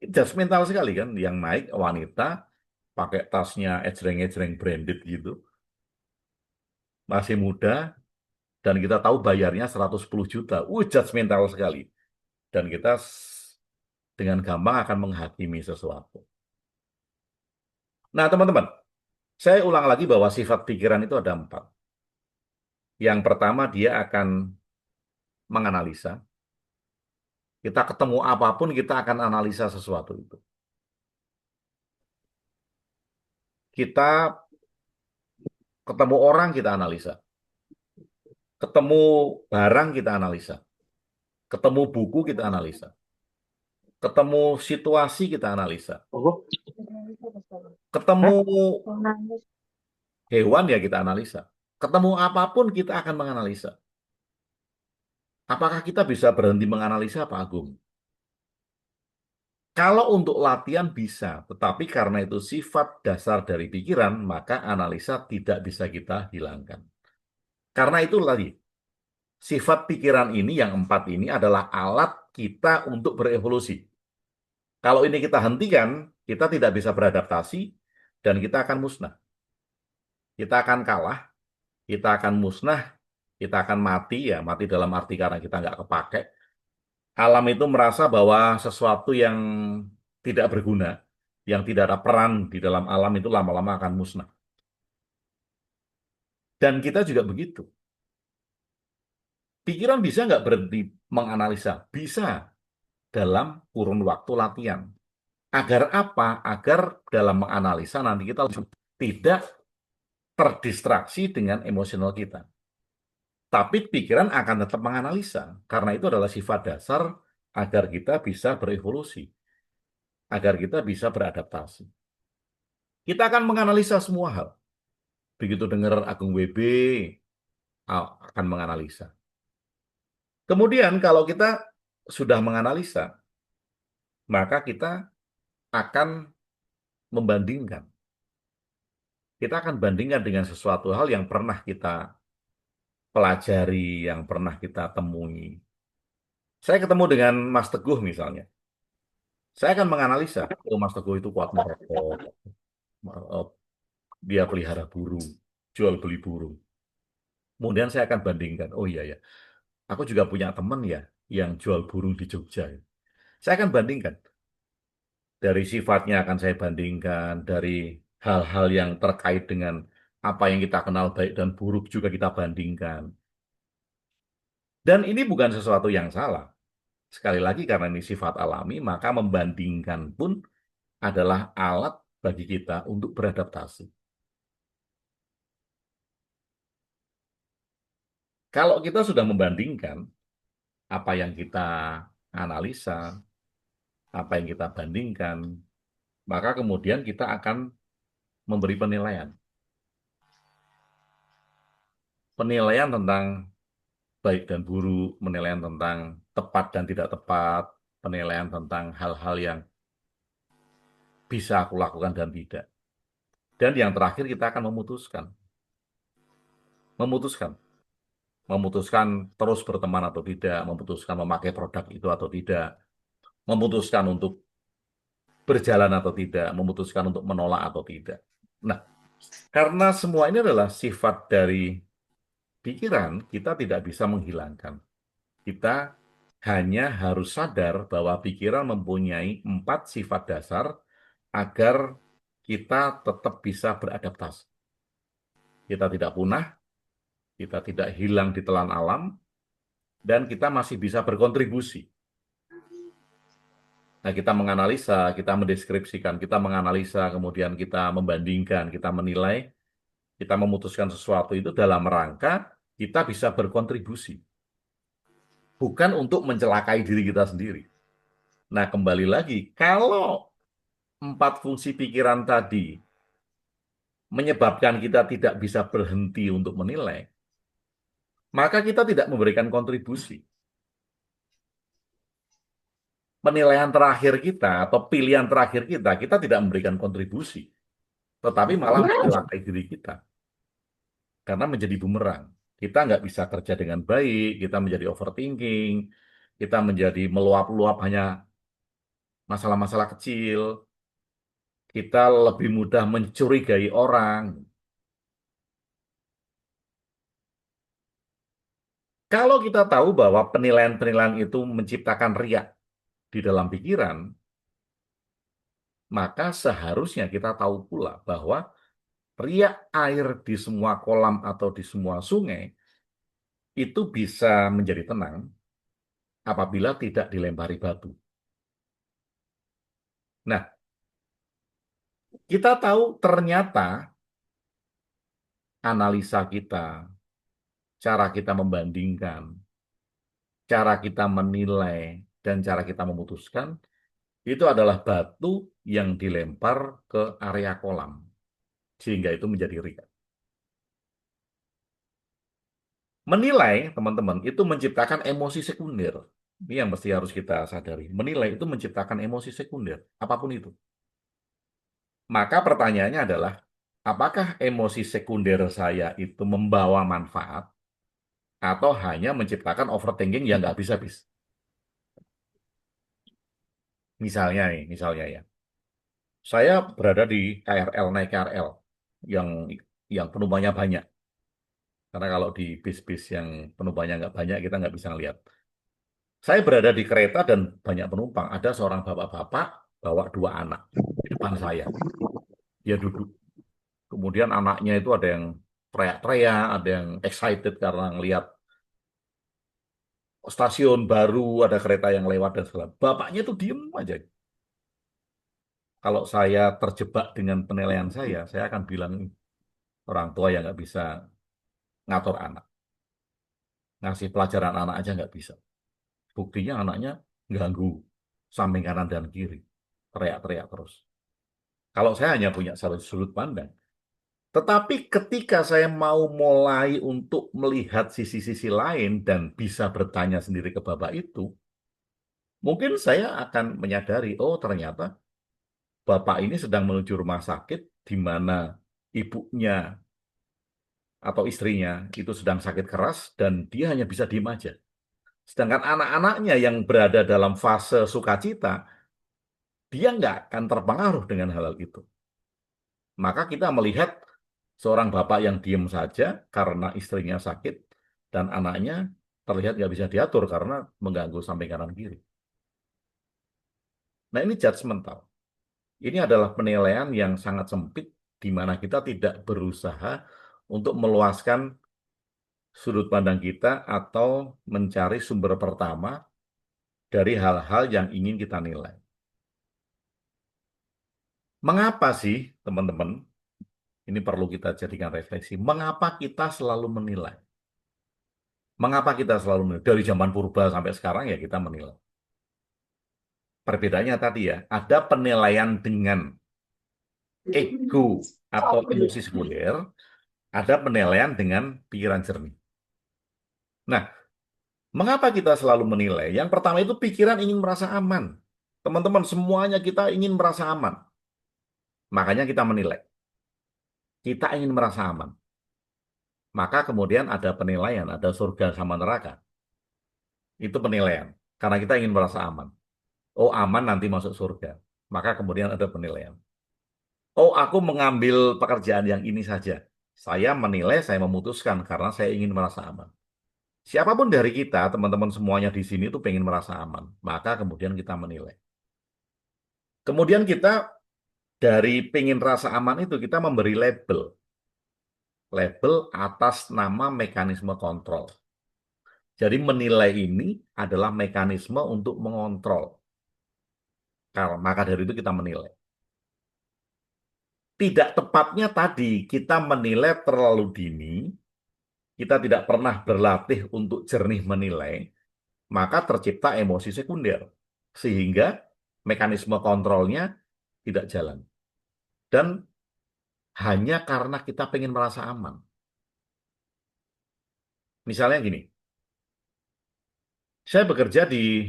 Judgmental sekali kan, yang naik wanita pakai tasnya ejreng-ejreng branded gitu, masih muda, dan kita tahu bayarnya 110 juta. Judgmental sekali. Dan kita dengan gampang akan menghakimi sesuatu. Nah, teman-teman, saya ulang lagi bahwa sifat pikiran itu ada 4. Yang pertama, dia akan menganalisa. Kita ketemu apapun, kita akan analisa sesuatu itu. Kita ketemu orang, kita analisa. Ketemu barang, kita analisa. Ketemu buku, kita analisa. Ketemu situasi, kita analisa. Ketemu hewan, ya kita analisa. Ketemu apapun, kita akan menganalisa. Apakah kita bisa berhenti menganalisa, Pak Agung? Kalau untuk latihan bisa, tetapi karena itu sifat dasar dari pikiran, maka analisa tidak bisa kita hilangkan. Karena itu tadi, sifat pikiran ini, yang 4 ini adalah alat kita untuk berevolusi. Kalau ini kita hentikan, kita tidak bisa beradaptasi, dan kita akan musnah. Kita akan kalah, kita akan musnah, kita akan mati, ya mati dalam arti karena kita nggak kepake. Alam itu merasa bahwa sesuatu yang tidak berguna, yang tidak ada peran di dalam alam itu lama-lama akan musnah. Dan kita juga begitu. Pikiran bisa nggak berhenti menganalisa? Bisa dalam kurun waktu latihan. Agar apa? Agar dalam menganalisa nanti kita tidak terdistraksi dengan emosional kita. Tapi pikiran akan tetap menganalisa, karena itu adalah sifat dasar agar kita bisa berevolusi, agar kita bisa beradaptasi. Kita akan menganalisa semua hal. Begitu dengar Agung WB, akan menganalisa. Kemudian kalau kita sudah menganalisa, maka kita akan membandingkan. Kita akan bandingkan dengan sesuatu hal yang pernah kita pelajari, yang pernah kita temui. Saya ketemu dengan Mas Teguh misalnya. Saya akan menganalisa, oh Mas Teguh itu kuat merokok, eh, dia pelihara burung, jual beli burung. Kemudian saya akan bandingkan, oh iya ya, aku juga punya teman ya yang jual burung di Jogja. Saya akan bandingkan. Dari sifatnya akan saya bandingkan, dari hal-hal yang terkait dengan apa yang kita kenal baik dan buruk juga kita bandingkan. Dan ini bukan sesuatu yang salah. Sekali lagi karena ini sifat alami, maka membandingkan pun adalah alat bagi kita untuk beradaptasi. Kalau kita sudah membandingkan apa yang kita analisa, apa yang kita bandingkan, maka kemudian kita akan memberi penilaian. Penilaian tentang baik dan buruk, penilaian tentang tepat dan tidak tepat, penilaian tentang hal-hal yang bisa aku lakukan dan tidak. Dan yang terakhir kita akan memutuskan. Memutuskan. Memutuskan terus berteman atau tidak, memutuskan memakai produk itu atau tidak, memutuskan untuk berjalan atau tidak, memutuskan untuk menolak atau tidak. Nah, karena semua ini adalah sifat dari pikiran, kita tidak bisa menghilangkan. Kita hanya harus sadar bahwa pikiran mempunyai 4 sifat dasar agar kita tetap bisa beradaptasi. Kita tidak punah, kita tidak hilang di telan alam, dan kita masih bisa berkontribusi. Nah, kita menganalisa, kita mendeskripsikan, kita menganalisa, kemudian kita membandingkan, kita menilai, kita memutuskan sesuatu itu dalam rangka kita bisa berkontribusi. Bukan untuk mencelakai diri kita sendiri. Nah, kembali lagi, kalau 4 fungsi pikiran tadi menyebabkan kita tidak bisa berhenti untuk menilai, maka kita tidak memberikan kontribusi. Penilaian terakhir kita atau pilihan terakhir kita tidak memberikan kontribusi, tetapi malah mencelakai diri kita karena menjadi bumerang. Kita nggak bisa kerja dengan baik, kita menjadi overthinking, kita menjadi meluap-luap hanya masalah-masalah kecil, kita lebih mudah mencurigai orang. Kalau kita tahu bahwa penilaian-penilaian itu menciptakan riak di dalam pikiran, maka seharusnya kita tahu pula bahwa riak air di semua kolam atau di semua sungai itu bisa menjadi tenang apabila tidak dilempari batu. Nah, kita tahu ternyata analisa kita, cara kita membandingkan, cara kita menilai, dan cara kita memutuskan itu adalah batu yang dilempar ke area kolam, sehingga itu menjadi riak. Menilai, teman-teman, itu menciptakan emosi sekunder. Ini yang mesti harus kita sadari. Menilai itu menciptakan emosi sekunder, apapun itu. Maka pertanyaannya adalah, apakah emosi sekunder saya itu membawa manfaat atau hanya menciptakan overthinking yang nggak habis-habis? Misalnya nih, misalnya ya, saya berada di KRL, naik KRL yang penumpangnya banyak. Karena kalau di bis-bis yang penumpangnya nggak banyak, kita nggak bisa lihat. Saya berada di kereta dan banyak penumpang. Ada seorang bapak-bapak bawa dua anak di depan saya. Dia duduk. Kemudian anaknya itu ada yang teriak-teriak, ada yang excited karena ngelihat stasiun baru, ada kereta yang lewat dan segala. Bapaknya itu diem aja. Kalau saya terjebak dengan penilaian saya akan bilang orang tua yang nggak bisa ngatur anak. Ngasih pelajaran anak aja nggak bisa. Buktinya anaknya ganggu samping kanan dan kiri. Teriak-teriak terus. Kalau saya hanya punya satu sudut pandang. Tetapi ketika saya mau mulai untuk melihat sisi-sisi lain dan bisa bertanya sendiri ke bapak itu, mungkin saya akan menyadari, oh ternyata bapak ini sedang menuju rumah sakit di mana ibunya atau istrinya itu sedang sakit keras dan dia hanya bisa diem aja. Sedangkan anak-anaknya yang berada dalam fase sukacita, dia nggak akan terpengaruh dengan hal-hal itu. Maka kita melihat seorang bapak yang diem saja karena istrinya sakit dan anaknya terlihat nggak bisa diatur karena mengganggu samping kanan kiri. Nah ini judgmental. Ini adalah penilaian yang sangat sempit di mana kita tidak berusaha untuk meluaskan sudut pandang kita atau mencari sumber pertama dari hal-hal yang ingin kita nilai. Mengapa sih, teman-teman, ini perlu kita jadikan refleksi, mengapa kita selalu menilai? Mengapa kita selalu menilai? Dari zaman purba sampai sekarang ya kita menilai. Perbedaannya tadi ya, ada penilaian dengan ego atau emosi sekunder, ada penilaian dengan pikiran jernih. Nah, mengapa kita selalu menilai? Yang pertama itu pikiran ingin merasa aman. Teman-teman, semuanya kita ingin merasa aman. Makanya kita menilai. Kita ingin merasa aman. Maka kemudian ada penilaian, ada surga sama neraka. Itu penilaian. Karena kita ingin merasa aman. Oh, aman nanti masuk surga. Maka kemudian ada penilaian. Oh, aku mengambil pekerjaan yang ini saja. Saya menilai, saya memutuskan karena saya ingin merasa aman. Siapapun dari kita, teman-teman semuanya di sini itu pengen merasa aman. Maka kemudian kita menilai. Kemudian kita dari pengen rasa aman itu kita memberi label. Label atas nama mekanisme kontrol. Jadi menilai ini adalah mekanisme untuk mengontrol. Karena maka dari itu kita menilai. Tidak tepatnya tadi kita menilai terlalu dini, kita tidak pernah berlatih untuk jernih menilai, maka tercipta emosi sekunder. Sehingga mekanisme kontrolnya tidak jalan. Dan hanya karena kita pengen merasa aman. Misalnya gini, saya bekerja di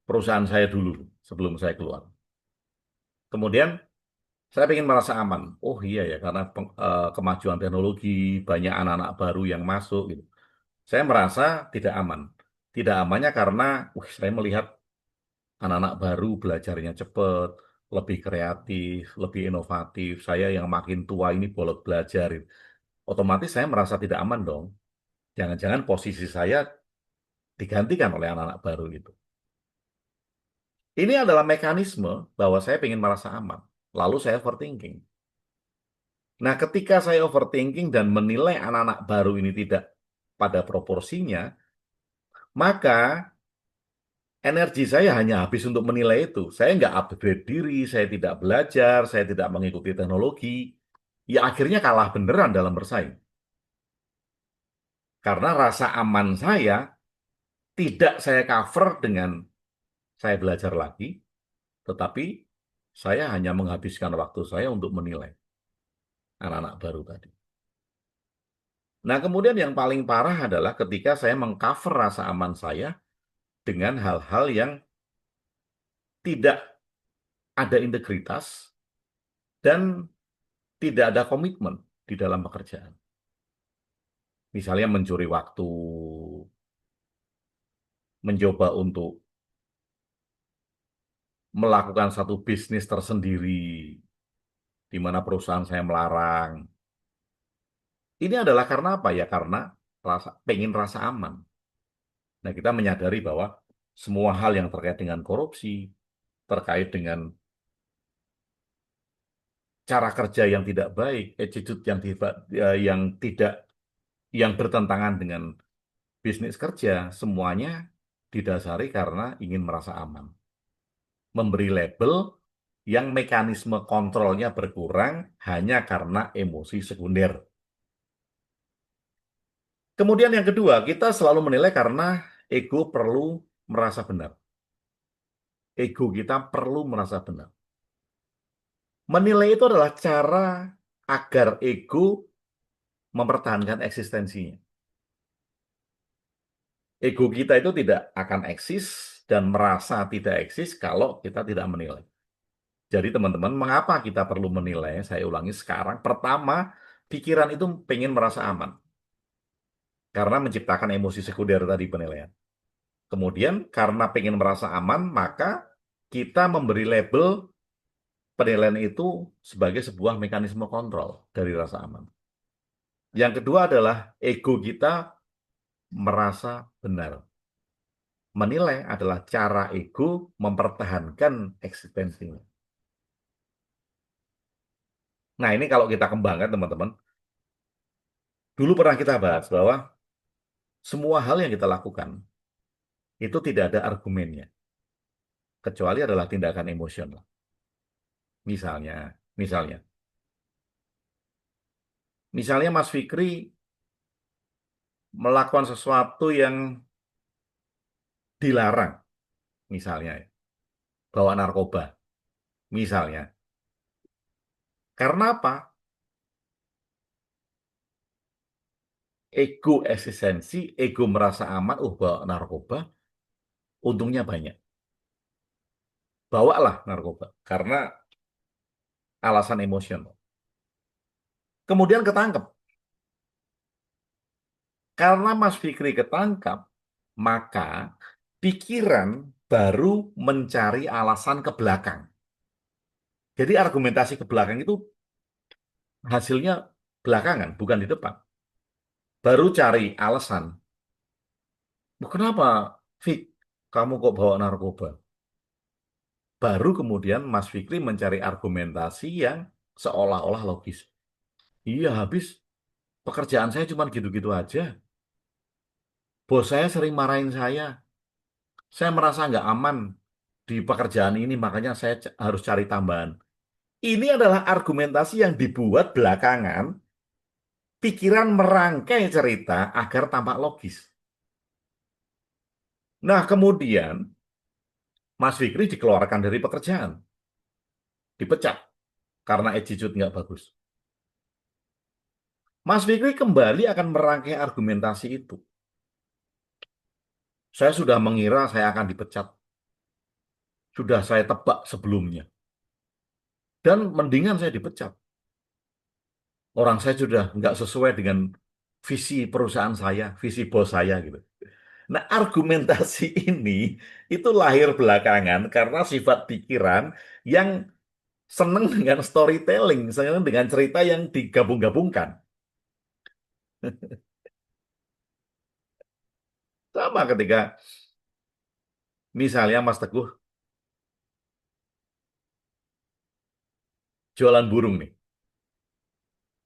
perusahaan saya dulu sebelum saya keluar. Kemudian saya ingin merasa aman. Oh iya ya, karena kemajuan teknologi, banyak anak-anak baru yang masuk gitu. Saya merasa tidak aman. Tidak amannya karena saya melihat anak-anak baru belajarnya cepat, lebih kreatif, lebih inovatif. Saya yang makin tua ini bolot belajar. Otomatis saya merasa tidak aman dong. Jangan-jangan posisi saya digantikan oleh anak-anak baru itu. Ini adalah mekanisme bahwa saya ingin merasa aman. Lalu saya overthinking. Nah, ketika saya overthinking dan menilai anak-anak baru ini tidak pada proporsinya, maka energi saya hanya habis untuk menilai itu. Saya nggak upgrade diri, saya tidak belajar, saya tidak mengikuti teknologi. Ya akhirnya kalah beneran dalam bersaing. Karena rasa aman saya tidak saya cover dengan saya belajar lagi, tetapi saya hanya menghabiskan waktu saya untuk menilai anak-anak baru tadi. Nah, kemudian yang paling parah adalah ketika saya mengcover rasa aman saya dengan hal-hal yang tidak ada integritas dan tidak ada komitmen di dalam pekerjaan. Misalnya mencuri waktu, mencoba untuk melakukan satu bisnis tersendiri, di mana perusahaan saya melarang. Ini adalah karena apa ya? Karena pengen rasa aman. Nah, kita menyadari bahwa semua hal yang terkait dengan korupsi, terkait dengan cara kerja yang tidak baik, attitude yang bertentangan dengan bisnis kerja, semuanya didasari karena ingin merasa aman. Memberi label yang mekanisme kontrolnya berkurang hanya karena emosi sekunder. Kemudian yang kedua, kita selalu menilai karena ego perlu merasa benar. Ego kita perlu merasa benar. Menilai itu adalah cara agar ego mempertahankan eksistensinya. Ego kita itu tidak akan eksis dan merasa tidak eksis kalau kita tidak menilai. Jadi teman-teman, mengapa kita perlu menilai? Saya ulangi sekarang. Pertama, pikiran itu pengen merasa aman. Karena menciptakan emosi sekunder tadi penilaian. Kemudian, karena pengen merasa aman, maka kita memberi label penilaian itu sebagai sebuah mekanisme kontrol dari rasa aman. Yang kedua adalah ego kita merasa benar. Menilai adalah cara ego mempertahankan eksistensinya. Nah, ini kalau kita kembangkan, teman-teman, dulu pernah kita bahas bahwa semua hal yang kita lakukan itu tidak ada argumennya, kecuali adalah tindakan emosional. Misalnya, misalnya Mas Fikri melakukan sesuatu yang dilarang, misalnya, ya, bawa narkoba, misalnya. Karena apa? Ego eksistensi, ego merasa aman, bawa narkoba, untungnya banyak. Bawalah narkoba, karena alasan emosional. Kemudian ketangkep. Karena Mas Fikri ketangkap, maka pikiran baru mencari alasan ke belakang. Jadi argumentasi ke belakang itu hasilnya belakangan, bukan di depan. Baru cari alasan. Kenapa, Fik, kamu kok bawa narkoba? Baru kemudian Mas Fikri mencari argumentasi yang seolah-olah logis. Iya, habis pekerjaan saya cuma gitu-gitu aja. Bos saya sering marahin saya. Saya merasa nggak aman di pekerjaan ini, makanya saya harus cari tambahan. Ini adalah argumentasi yang dibuat belakangan, pikiran merangkai cerita agar tampak logis. Nah, kemudian Mas Fikri dikeluarkan dari pekerjaan, dipecat karena attitude nggak bagus. Mas Fikri kembali akan merangkai argumentasi itu. Saya sudah mengira saya akan dipecat. Sudah saya tebak sebelumnya. Dan mendingan saya dipecat. Orang saya sudah nggak sesuai dengan visi perusahaan saya, visi bos saya gitu. Nah, argumentasi ini itu lahir belakangan karena sifat pikiran yang seneng dengan storytelling, seneng dengan cerita yang digabung-gabungkan. Sama ketika misalnya Mas Teguh jualan burung nih.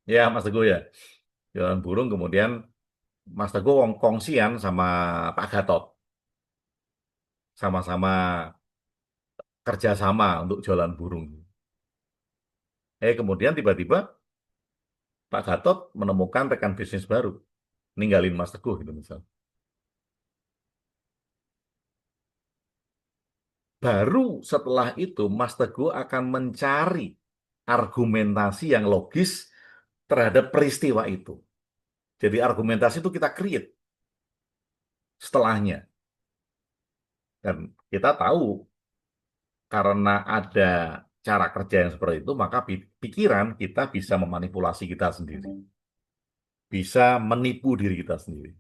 Ya, Mas Teguh ya. Jualan burung kemudian Mas Teguh kongsian sama Pak Gatot. Sama-sama kerjasama untuk jualan burung. Kemudian tiba-tiba Pak Gatot menemukan rekan bisnis baru. Ninggalin Mas Teguh gitu misal. Baru setelah itu Mas Teguh akan mencari argumentasi yang logis terhadap peristiwa itu. Jadi argumentasi itu kita create setelahnya. Dan kita tahu karena ada cara kerja yang seperti itu, maka pikiran kita bisa memanipulasi kita sendiri. Bisa menipu diri kita sendiri.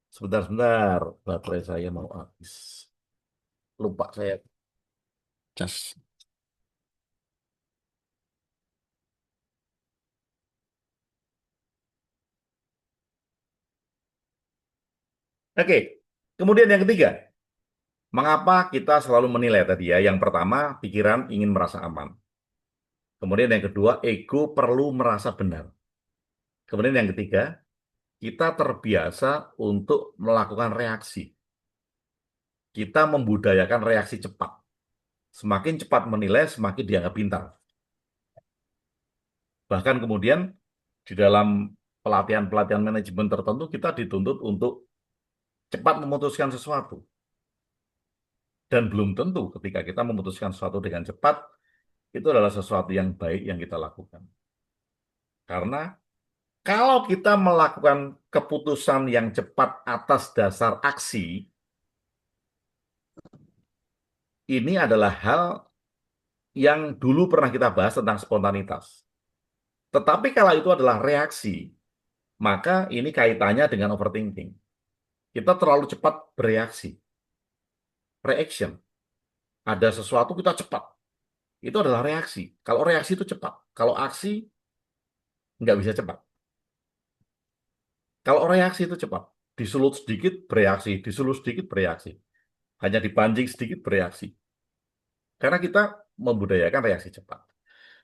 Sebentar-sebentar, baterai saya mau habis. Lupa saya cas. Oke, kemudian yang ketiga, mengapa kita selalu menilai tadi ya? Yang pertama, pikiran ingin merasa aman. Kemudian yang kedua, ego perlu merasa benar. Kemudian yang ketiga, kita terbiasa untuk melakukan reaksi. Kita membudayakan reaksi cepat. Semakin cepat menilai, semakin dianggap pintar. Bahkan kemudian di dalam pelatihan-pelatihan manajemen tertentu, kita dituntut untuk cepat memutuskan sesuatu. Dan belum tentu ketika kita memutuskan sesuatu dengan cepat, itu adalah sesuatu yang baik yang kita lakukan. Karena kalau kita melakukan keputusan yang cepat atas dasar aksi, ini adalah hal yang dulu pernah kita bahas tentang spontanitas. Tetapi kalau itu adalah reaksi, maka ini kaitannya dengan overthinking. Kita terlalu cepat bereaksi. Reaction. Ada sesuatu kita cepat. Itu adalah reaksi. Kalau reaksi itu cepat. Kalau aksi nggak bisa cepat. Kalau reaksi itu cepat. Disulut sedikit bereaksi, disulut sedikit bereaksi. Hanya dipancing sedikit bereaksi. Karena kita membudayakan reaksi cepat.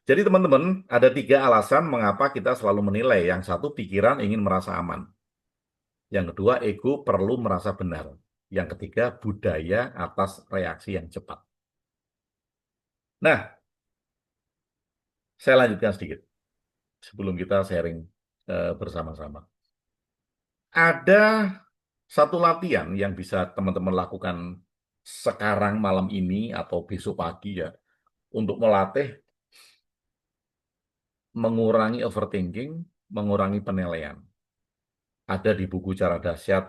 Jadi teman-teman, ada tiga alasan mengapa kita selalu menilai. Yang satu, pikiran ingin merasa aman. Yang kedua, ego perlu merasa benar. Yang ketiga, budaya atas reaksi yang cepat. Nah, saya lanjutkan sedikit sebelum kita sharing bersama-sama. Ada satu latihan yang bisa teman-teman lakukan sekarang malam ini atau besok pagi ya untuk melatih mengurangi overthinking, mengurangi penilaian. Ada di buku Cara Dahsyat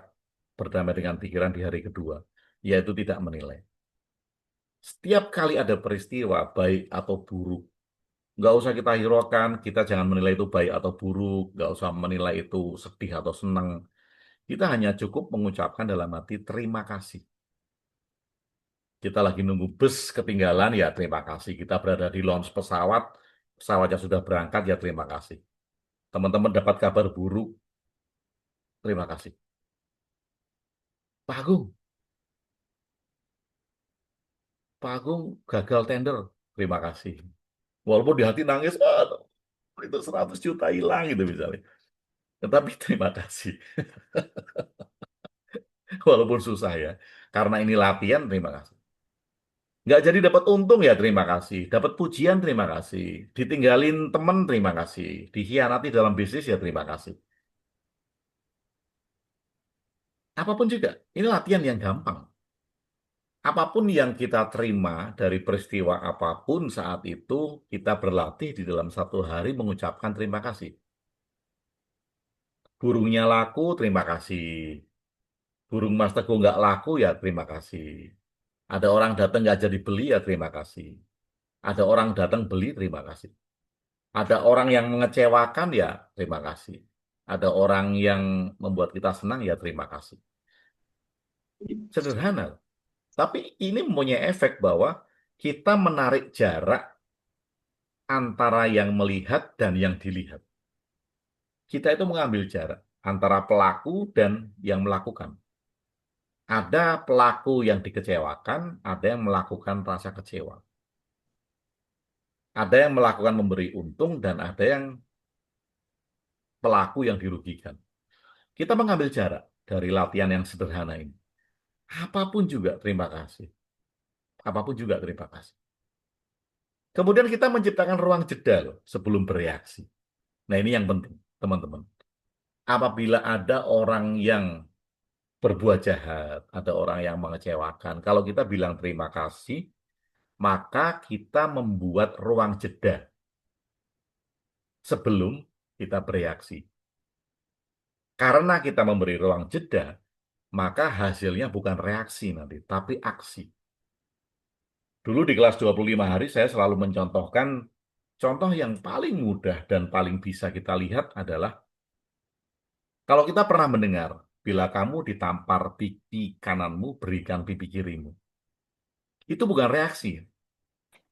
Berdamai dengan Pikiran di Hari Kedua, yaitu tidak menilai. Setiap kali ada peristiwa, baik atau buruk, nggak usah kita hiraukan, kita jangan menilai itu baik atau buruk, nggak usah menilai itu sedih atau senang. Kita hanya cukup mengucapkan dalam hati terima kasih. Kita lagi nunggu bus ketinggalan, ya terima kasih. Kita berada di launch pesawat, pesawatnya sudah berangkat, ya terima kasih. Teman-teman dapat kabar buruk, terima kasih. Pak Agung, Pak Agung gagal tender, terima kasih. Walaupun di hati nangis, "Aduh, itu 100 juta hilang gitu misalnya. Tetapi terima kasih. Walaupun susah ya. Karena ini latihan, terima kasih. Nggak jadi dapat untung ya terima kasih. Dapat pujian terima kasih. Ditinggalin teman terima kasih. Dikhianati dalam bisnis ya terima kasih. Apapun juga, ini latihan yang gampang. Apapun yang kita terima dari peristiwa apapun saat itu, kita berlatih di dalam satu hari mengucapkan terima kasih. Burungnya laku, terima kasih. Burung Mas Teguh nggak laku, ya terima kasih. Ada orang datang nggak jadi beli, ya terima kasih. Ada orang datang beli, terima kasih. Ada orang yang mengecewakan, ya terima kasih. Ada orang yang membuat kita senang, ya terima kasih. Sederhana. Tapi ini mempunyai efek bahwa kita menarik jarak antara yang melihat dan yang dilihat. Kita itu mengambil jarak antara pelaku dan yang melakukan. Ada pelaku yang dikecewakan, ada yang melakukan rasa kecewa. Ada yang melakukan memberi untung, dan ada yang pelaku yang dirugikan. Kita mengambil jarak dari latihan yang sederhana ini. Apapun juga terima kasih. Apapun juga terima kasih. Kemudian kita menciptakan ruang jeda loh, sebelum bereaksi. Nah ini yang penting, teman-teman. Apabila ada orang yang berbuat jahat, ada orang yang mengecewakan, kalau kita bilang terima kasih, maka kita membuat ruang jeda sebelum kita bereaksi. Karena kita memberi ruang jeda, maka hasilnya bukan reaksi nanti, tapi aksi. Dulu di kelas 25 hari saya selalu mencontohkan contoh yang paling mudah dan paling bisa kita lihat adalah kalau kita pernah mendengar, bila kamu ditampar pipi kananmu, berikan pipi kirimu. Itu bukan reaksi,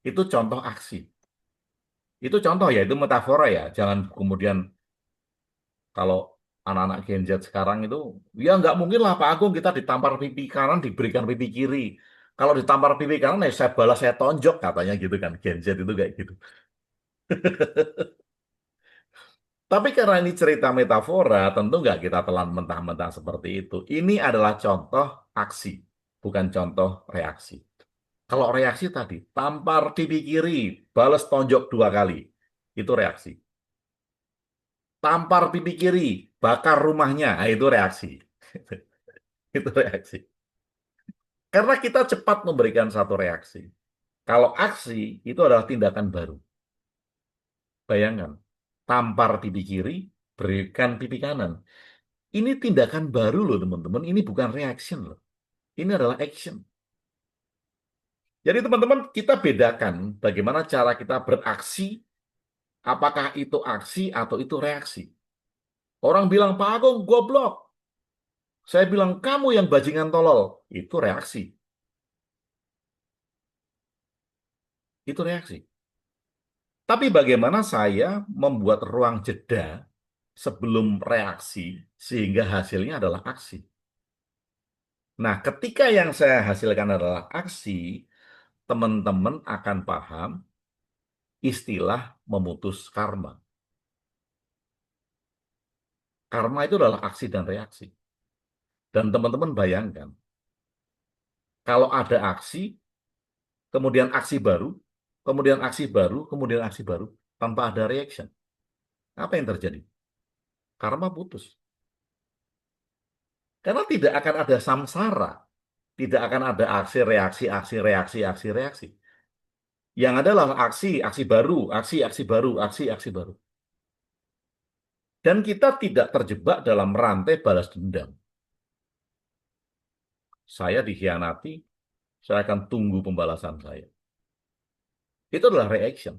itu contoh aksi. Itu contoh ya, itu metafora ya. Jangan kemudian kalau anak-anak Gen Z sekarang itu, ya nggak mungkin lah Pak Agung kita ditampar pipi kanan, diberikan pipi kiri. Kalau ditampar pipi kanan, ya saya balas, saya tonjok katanya gitu kan. Gen Z itu kayak gitu. Tapi karena ini cerita metafora, tentu nggak kita telan mentah-mentah seperti itu. Ini adalah contoh aksi, bukan contoh reaksi. Kalau reaksi tadi, tampar pipi kiri, balas tonjok 2 kali. Itu reaksi. Tampar pipi kiri, bakar rumahnya. Nah, itu reaksi. Itu reaksi. Karena kita cepat memberikan satu reaksi. Kalau aksi, itu adalah tindakan baru. Bayangkan, tampar pipi kiri, berikan pipi kanan. Ini tindakan baru loh teman-teman. Ini bukan reaction loh. Ini adalah action. Jadi teman-teman, kita bedakan bagaimana cara kita beraksi, apakah itu aksi atau itu reaksi. Orang bilang, Pak Agung, goblok. Saya bilang, kamu yang bajingan tolol. Itu reaksi. Itu reaksi. Tapi bagaimana saya membuat ruang jeda sebelum reaksi sehingga hasilnya adalah aksi. Nah, ketika yang saya hasilkan adalah aksi, teman-teman akan paham istilah memutus karma. Karma itu adalah aksi dan reaksi. Dan teman-teman bayangkan, kalau ada aksi, kemudian aksi baru, kemudian aksi baru, kemudian aksi baru, tanpa ada reaction. Apa yang terjadi? Karma putus. Karena tidak akan ada samsara. Tidak akan ada aksi, reaksi, aksi, reaksi, aksi, reaksi. Yang adalah aksi, aksi baru, aksi baru, aksi baru. Dan kita tidak terjebak dalam rantai balas dendam. Saya dikhianati, saya akan tunggu pembalasan saya. Itu adalah reaction.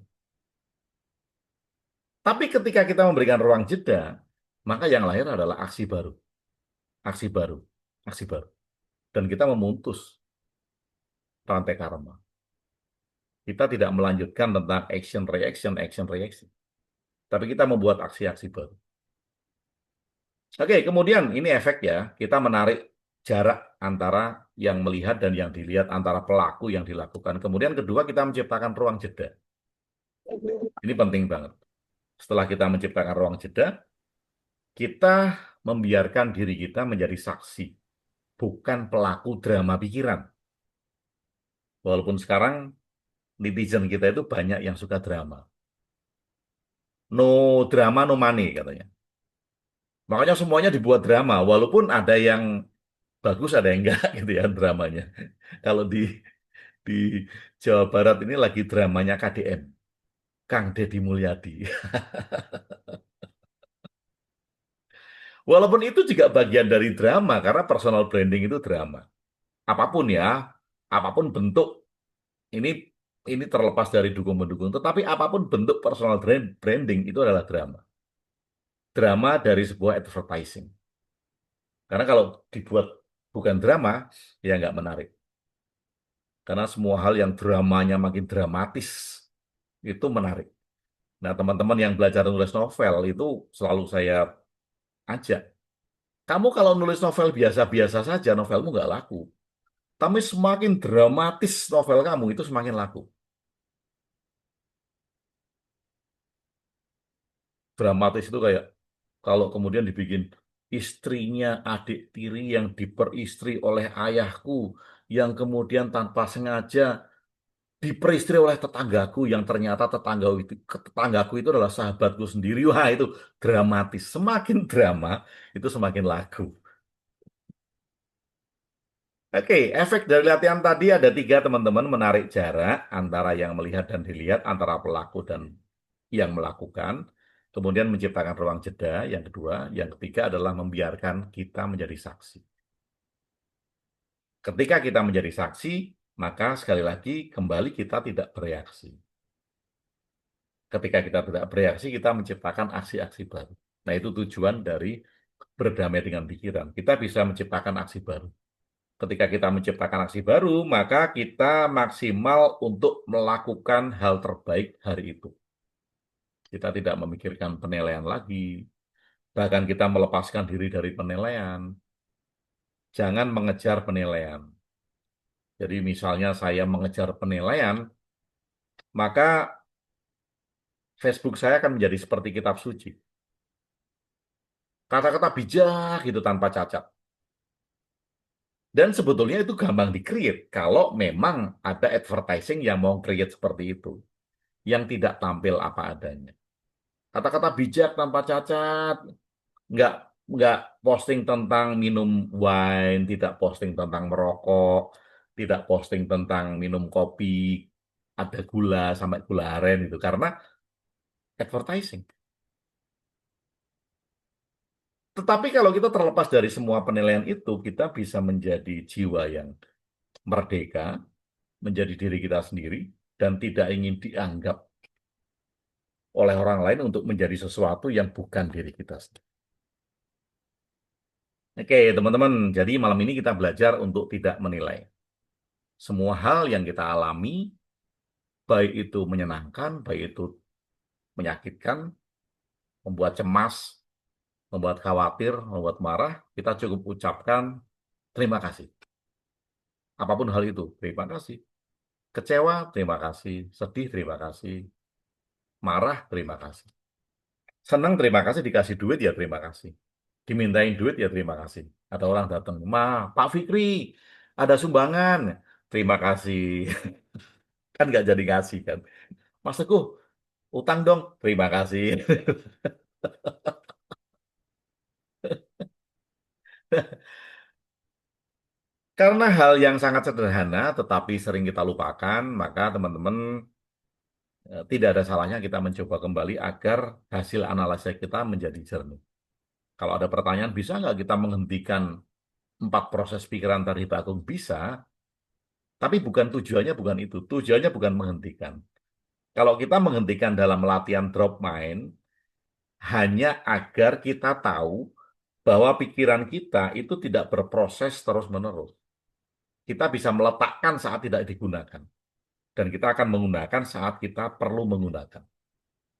Tapi ketika kita memberikan ruang jeda, maka yang lahir adalah aksi baru, aksi baru, aksi baru. Dan kita memutus rantai karma. Kita tidak melanjutkan tentang action, reaction, action, reaction. Tapi kita membuat aksi-aksi baru. Oke, kemudian ini efek ya, kita menarik jarak antara yang melihat dan yang dilihat, antara pelaku yang dilakukan. Kemudian kedua, kita menciptakan ruang jeda. Ini penting banget. Setelah kita menciptakan ruang jeda, kita membiarkan diri kita menjadi saksi, bukan pelaku drama pikiran. Walaupun sekarang netizen kita itu banyak yang suka drama. No drama, no money katanya. Makanya semuanya dibuat drama, walaupun ada yang bagus, ada yang enggak gitu ya dramanya. Kalau di Jawa Barat ini lagi dramanya KDM, Kang Deddy Mulyadi. Walaupun itu juga bagian dari drama, karena personal branding itu drama. Apapun ya, apapun bentuk, ini ini terlepas dari dukung-mendukung, tetapi apapun bentuk personal branding itu adalah drama. Drama dari sebuah advertising. Karena kalau dibuat bukan drama, ya nggak menarik. Karena semua hal yang dramanya makin dramatis, itu menarik. Nah, teman-teman yang belajar nulis novel itu selalu saya ajak. Kamu kalau nulis novel biasa-biasa saja, novelmu nggak laku. Tapi semakin dramatis novel kamu itu semakin laku. Dramatis itu kayak kalau kemudian dibikin istrinya adik tiri yang diperistri oleh ayahku, yang kemudian tanpa sengaja diperistri oleh tetanggaku, yang ternyata tetanggaku itu adalah sahabatku sendiri. Wah, itu dramatis. Semakin drama, itu semakin laku. Oke, efek dari latihan tadi ada tiga, teman-teman. Menarik jarak antara yang melihat dan dilihat, antara pelaku dan yang melakukan. Kemudian menciptakan ruang jeda, yang kedua. Yang ketiga adalah membiarkan kita menjadi saksi. Ketika kita menjadi saksi, maka sekali lagi kembali kita tidak bereaksi. Ketika kita tidak bereaksi, kita menciptakan aksi-aksi baru. Nah, itu tujuan dari berdamai dengan pikiran. Kita bisa menciptakan aksi baru. Ketika kita menciptakan aksi baru, maka kita maksimal untuk melakukan hal terbaik hari itu. Kita tidak memikirkan penilaian lagi, bahkan kita melepaskan diri dari penilaian. Jangan mengejar penilaian. Jadi misalnya saya mengejar penilaian, maka Facebook saya akan menjadi seperti kitab suci. Kata-kata bijak gitu tanpa cacat. Dan sebetulnya itu gampang di-create kalau memang ada advertising yang mau create seperti itu, yang tidak tampil apa adanya. Kata-kata bijak tanpa cacat, nggak nggak posting tentang minum wine, tidak posting tentang merokok, tidak posting tentang minum kopi, ada gula sampai gula aren itu karena advertising. Tetapi kalau kita terlepas dari semua penilaian itu, kita bisa menjadi jiwa yang merdeka, menjadi diri kita sendiri, dan tidak ingin dianggap oleh orang lain untuk menjadi sesuatu yang bukan diri kita sendiri. Oke, teman-teman, jadi malam ini kita belajar untuk tidak menilai. Semua hal yang kita alami, baik itu menyenangkan, baik itu menyakitkan, membuat cemas, membuat khawatir, membuat marah, kita cukup ucapkan terima kasih. Apapun hal itu, terima kasih. Kecewa, terima kasih. Sedih, terima kasih. Marah, terima kasih. Senang, terima kasih. Dikasih duit, ya terima kasih. Dimintain duit, ya terima kasih. Ada orang datang, Pak Fikri, ada sumbangan. Terima kasih. Kan nggak jadi ngasih kan. Mas Teguh, utang dong. Terima kasih. Karena hal yang sangat sederhana tetapi sering kita lupakan, maka teman-teman tidak ada salahnya kita mencoba kembali agar hasil analisa kita menjadi jernih. Kalau ada pertanyaan, bisa nggak kita menghentikan 4 proses pikiran tadi Pak Agung? Bisa, tapi bukan tujuannya bukan itu. Tujuannya bukan menghentikan. Kalau kita menghentikan dalam latihan drop mind, hanya agar kita tahu bahwa pikiran kita itu tidak berproses terus-menerus. Kita bisa meletakkan saat tidak digunakan. Dan kita akan menggunakan saat kita perlu menggunakan.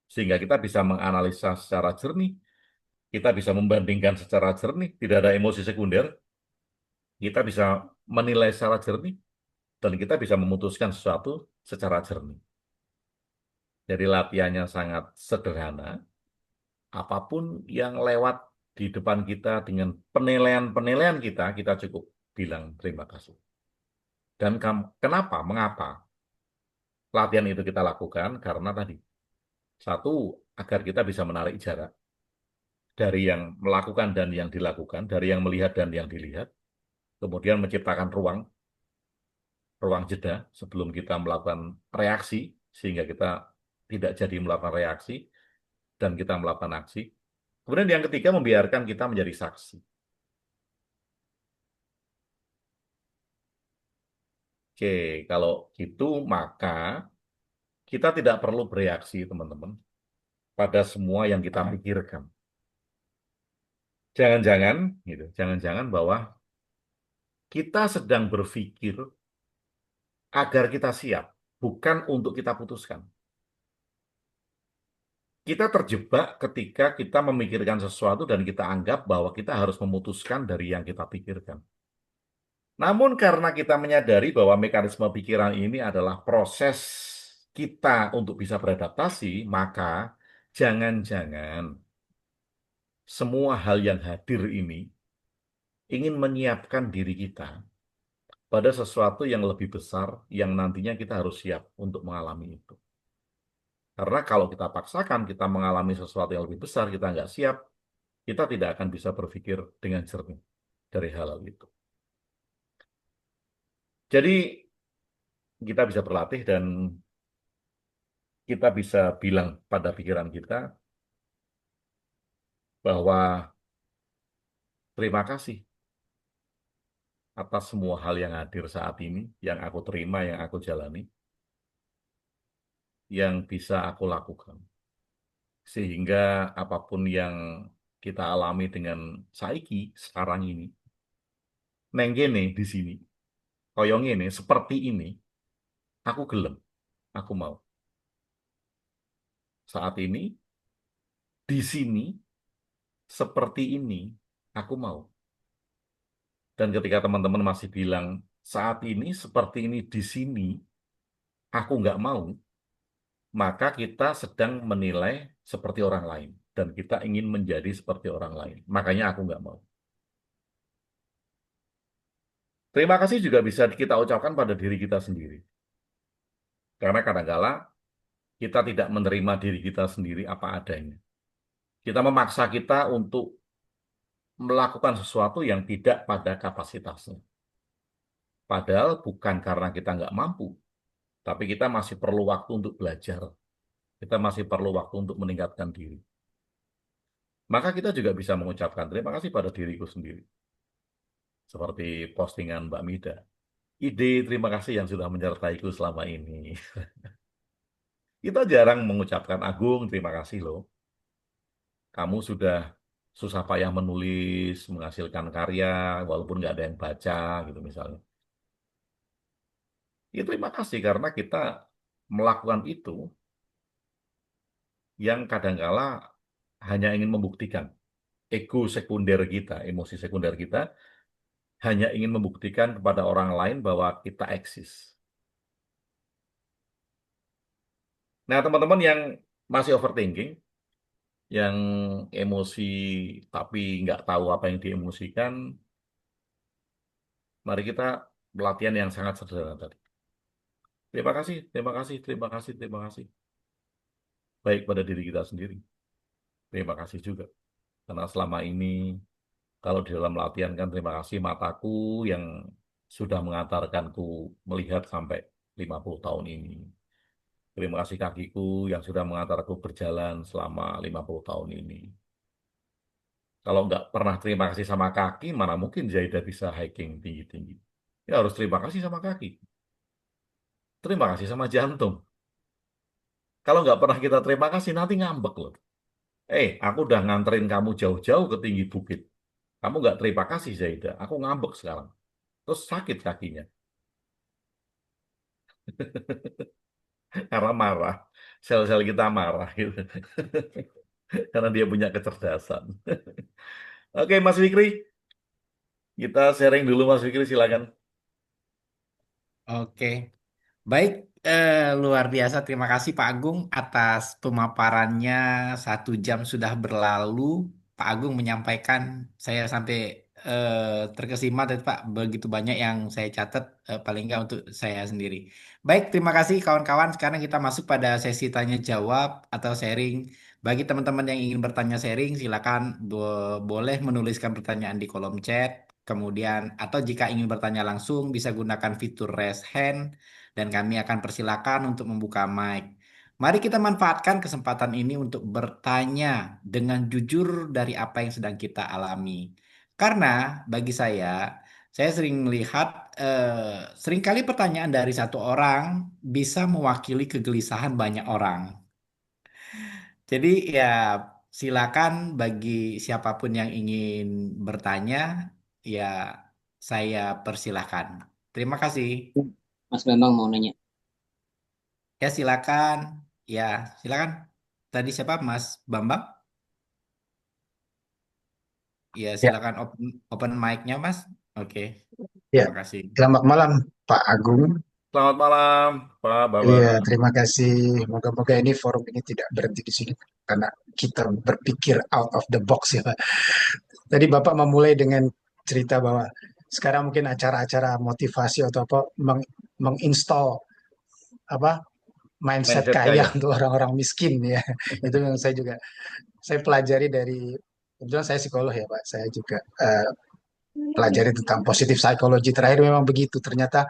Sehingga kita bisa menganalisa secara jernih, kita bisa membandingkan secara jernih, tidak ada emosi sekunder, kita bisa menilai secara jernih, dan kita bisa memutuskan sesuatu secara jernih. Jadi latihannya sangat sederhana, apapun yang lewat di depan kita dengan penilaian-penilaian kita, kita cukup bilang terima kasih. Dan kenapa, mengapa latihan itu kita lakukan? Karena tadi, satu, agar kita bisa menarik jarak dari yang melakukan dan yang dilakukan, dari yang melihat dan yang dilihat, kemudian menciptakan ruang jeda sebelum kita melakukan reaksi, sehingga kita tidak jadi melakukan reaksi, dan kita melakukan aksi. Kemudian yang ketiga, membiarkan kita menjadi saksi. Oke, kalau gitu maka kita tidak perlu bereaksi, teman-teman, pada semua yang kita pikirkan. Jangan-jangan, gitu, jangan-jangan bahwa kita sedang berpikir agar kita siap, bukan untuk kita putuskan. kita terjebak ketika kita memikirkan sesuatu dan kita anggap bahwa kita harus memutuskan dari yang kita pikirkan. Namun karena kita menyadari bahwa mekanisme pikiran ini adalah proses kita untuk bisa beradaptasi, maka jangan-jangan semua hal yang hadir ini ingin menyiapkan diri kita pada sesuatu yang lebih besar yang nantinya kita harus siap untuk mengalami itu. Karena kalau kita paksakan kita mengalami sesuatu yang lebih besar, kita nggak siap, kita tidak akan bisa berpikir dengan jernih dari hal-hal itu. Jadi kita bisa berlatih dan kita bisa bilang pada pikiran kita bahwa terima kasih atas semua hal yang hadir saat ini, yang aku terima, yang aku jalani, yang bisa aku lakukan. Sehingga apapun yang kita alami dengan saiki sekarang ini, neng kene di sini, koyong ini, seperti ini, aku gelem, aku mau. Saat ini, di sini, seperti ini, aku mau. Dan ketika teman-teman masih bilang, saat ini, seperti ini, di sini, aku nggak mau, maka kita sedang menilai seperti orang lain. Dan kita ingin menjadi seperti orang lain. Makanya aku nggak mau. Terima kasih juga bisa kita ucapkan pada diri kita sendiri. Karena kadang-kala kita tidak menerima diri kita sendiri apa adanya. Kita memaksa kita untuk melakukan sesuatu yang tidak pada kapasitasnya. Padahal bukan karena kita nggak mampu, tapi kita masih perlu waktu untuk belajar. Kita masih perlu waktu untuk meningkatkan diri. Maka kita juga bisa mengucapkan terima kasih pada diriku sendiri. Seperti postingan Mbak Mida. Ide terima kasih yang sudah menyertaiku selama ini. Kita jarang mengucapkan Agung, terima kasih loh. Kamu sudah susah payah menulis, menghasilkan karya, walaupun nggak ada yang baca, gitu misalnya. Ya terima kasih karena kita melakukan itu yang kadangkala hanya ingin membuktikan ego sekunder kita, emosi sekunder kita, hanya ingin membuktikan kepada orang lain bahwa kita eksis. Nah, teman-teman yang masih overthinking, yang emosi tapi nggak tahu apa yang diemosikan, mari kita pelatihan yang sangat sederhana tadi. Terima kasih, terima kasih, terima kasih, terima kasih. Baik pada diri kita sendiri. Terima kasih juga. Karena selama ini, kalau di dalam latihan kan terima kasih mataku yang sudah mengantarkanku melihat sampai 50 tahun ini. Terima kasih kakiku yang sudah mengantarku berjalan selama 50 tahun ini. Kalau nggak pernah terima kasih sama kaki, mana mungkin Zaida bisa hiking tinggi-tinggi. Ya harus terima kasih sama kaki. Terima kasih sama jantung. Kalau nggak pernah kita terima kasih, nanti ngambek loh. Aku udah nganterin kamu jauh-jauh ke tinggi bukit. Kamu nggak terima kasih, Zaida. Aku ngambek sekarang. Terus sakit kakinya. Karena marah. Sel-sel kita marah gitu. Karena dia punya kecerdasan. Oke, Mas Fikri. Kita sharing dulu, Mas Fikri. Silakan. Oke. Baik, luar biasa. Terima kasih Pak Agung atas pemaparannya. 1 jam sudah berlalu. Pak Agung menyampaikan, saya sampai terkesima dan Pak begitu banyak yang saya catat, paling nggak untuk saya sendiri. Baik, terima kasih kawan-kawan. Sekarang kita masuk pada sesi tanya jawab atau sharing. Bagi teman-teman yang ingin bertanya sharing, silakan boleh menuliskan pertanyaan di kolom chat. Kemudian, atau jika ingin bertanya langsung, bisa gunakan fitur raise hand dan kami akan persilakan untuk membuka mic. Mari kita manfaatkan kesempatan ini untuk bertanya dengan jujur dari apa yang sedang kita alami. Karena bagi saya sering melihat seringkali pertanyaan dari satu orang bisa mewakili kegelisahan banyak orang. Jadi ya silakan bagi siapapun yang ingin bertanya, ya saya persilahkan. Terima kasih. Mas Bambang mau nanya. Ya silakan. Ya silakan. Tadi siapa Mas Bambang? Ya, Ya, silakan open mic-nya Mas. Oke, ya. terima kasih. Selamat malam, Pak Agung. Selamat malam, Pak Iya, Babang. terima kasih. Moga-moga ini forum ini tidak berhenti di sini karena kita berpikir out of the box ya, Pak. Tadi Bapak memulai dengan cerita bahwa sekarang mungkin acara-acara motivasi atau apa menginstall apa mindset Mindset kaya kaya. untuk orang-orang miskin ya. Itu yang saya juga saya pelajari dari kebetulan saya psikolog ya, Pak. Saya juga pelajari tentang positif psikologi. Terakhir memang begitu. Ternyata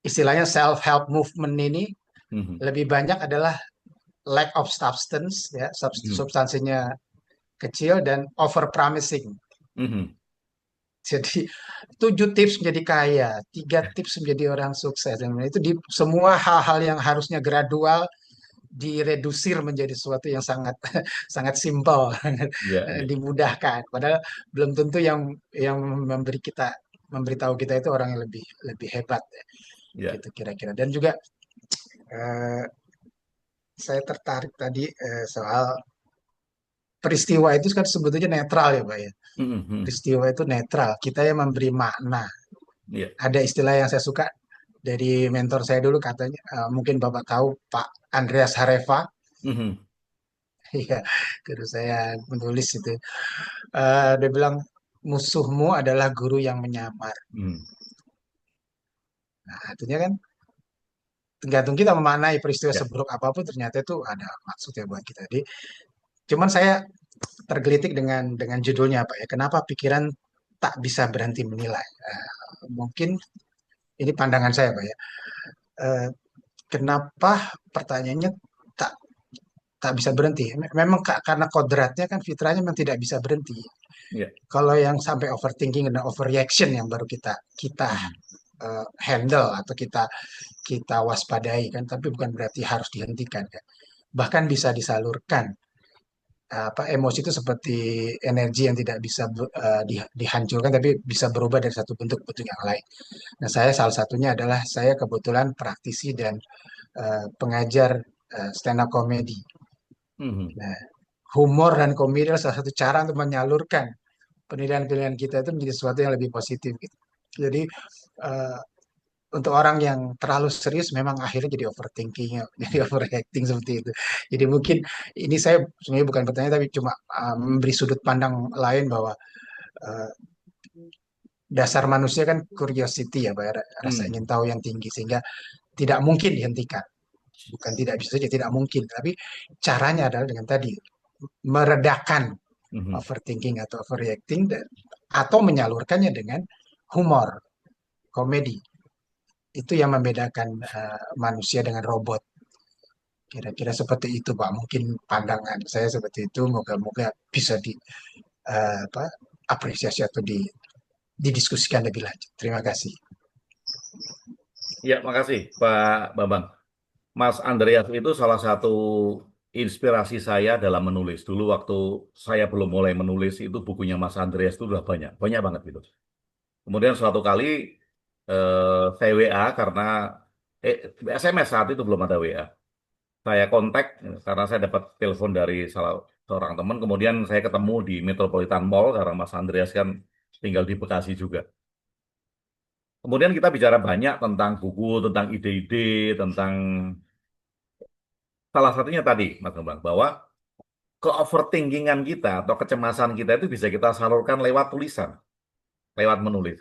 istilahnya self help movement ini Mhm, lebih banyak adalah lack of substance ya mhm, substansinya kecil dan over promising. mhm. Jadi 7 tips menjadi kaya, 3 tips menjadi orang sukses, dan itu di semua hal-hal yang harusnya gradual diredusir menjadi sesuatu yang sangat sangat simpel, Ya, ya, dimudahkan. Padahal belum tentu yang memberitahu kita itu orang yang lebih lebih hebat ya, ya. gitu kira-kira. Dan juga eh, saya tertarik tadi soal peristiwa itu kan sebetulnya netral ya, Pak ya. Mhm, mhm. Peristiwa itu netral. Kita yang memberi makna. Ya. Ada istilah yang saya suka dari mentor saya dulu katanya, mungkin Bapak tahu Pak Andreas Hareva. Mhm, Iya, guru saya menulis itu. Dia bilang musuhmu adalah guru yang menyamar. mhm. Nah, artinya kan tergantung kita memaknai peristiwa Ya. seburuk apapun ternyata itu ada maksudnya buat kita. Jadi, cuman saya tergelitik dengan judulnya apa ya? Kenapa pikiran tak bisa berhenti menilai? Mungkin ini pandangan saya, Pak ya. Eh, Kenapa pertanyaannya tak tak bisa berhenti? Memang karena kodratnya kan fitrahnya memang tidak bisa berhenti. Ya. Kalau yang sampai overthinking dan overreaction yang baru kita Mhm, handle atau kita waspadai kan, tapi bukan berarti harus dihentikan kan. Bahkan bisa disalurkan. Apa emosi itu seperti energi yang tidak bisa dihancurkan tapi bisa berubah dari satu bentuk ke bentuk yang lain. Nah, saya salah satunya adalah saya kebetulan praktisi dan pengajar stand up comedy. mhm. Nah, humor dan komedi adalah salah satu cara untuk menyalurkan penilaian-penilaian kita itu menjadi sesuatu yang lebih positif gitu. Jadi eh, untuk orang yang terlalu serius memang akhirnya jadi overthinking, jadi overreacting seperti itu. Jadi mungkin ini saya sebenarnya bukan bertanya tapi cuma memberi sudut pandang lain bahwa eh, dasar manusia kan curiosity ya, Pak, ya, rasa ingin Mhm, tahu yang tinggi sehingga tidak mungkin dihentikan. Bukan tidak bisa saja, tidak mungkin. Tapi caranya adalah dengan tadi meredakan mhm. overthinking atau overreacting atau menyalurkannya dengan humor, komedi. Itu yang membedakan manusia dengan robot. Kira-kira seperti itu, Pak. Mungkin pandangan saya seperti itu. Moga-moga bisa apa, apresiasi atau didiskusikan lebih lanjut. Terima kasih. Ya, makasih, Pak Babang. Mas Andreas itu salah satu inspirasi saya dalam menulis. Dulu waktu saya belum mulai menulis itu bukunya Mas Andreas itu udah banyak, banyak banget gitu. Kemudian suatu kali saya WA karena eh, SMS saat itu belum ada WA. Saya kontak karena saya dapat telepon dari salah seorang teman. Kemudian saya ketemu di Metropolitan Mall karena Mas Andreas kan tinggal di Bekasi juga. Kemudian kita bicara banyak tentang buku, tentang ide-ide, tentang salah satunya tadi, Mas Gembang, bahwa ke-overthinkingan kita atau kecemasan kita itu bisa kita salurkan lewat tulisan, lewat menulis.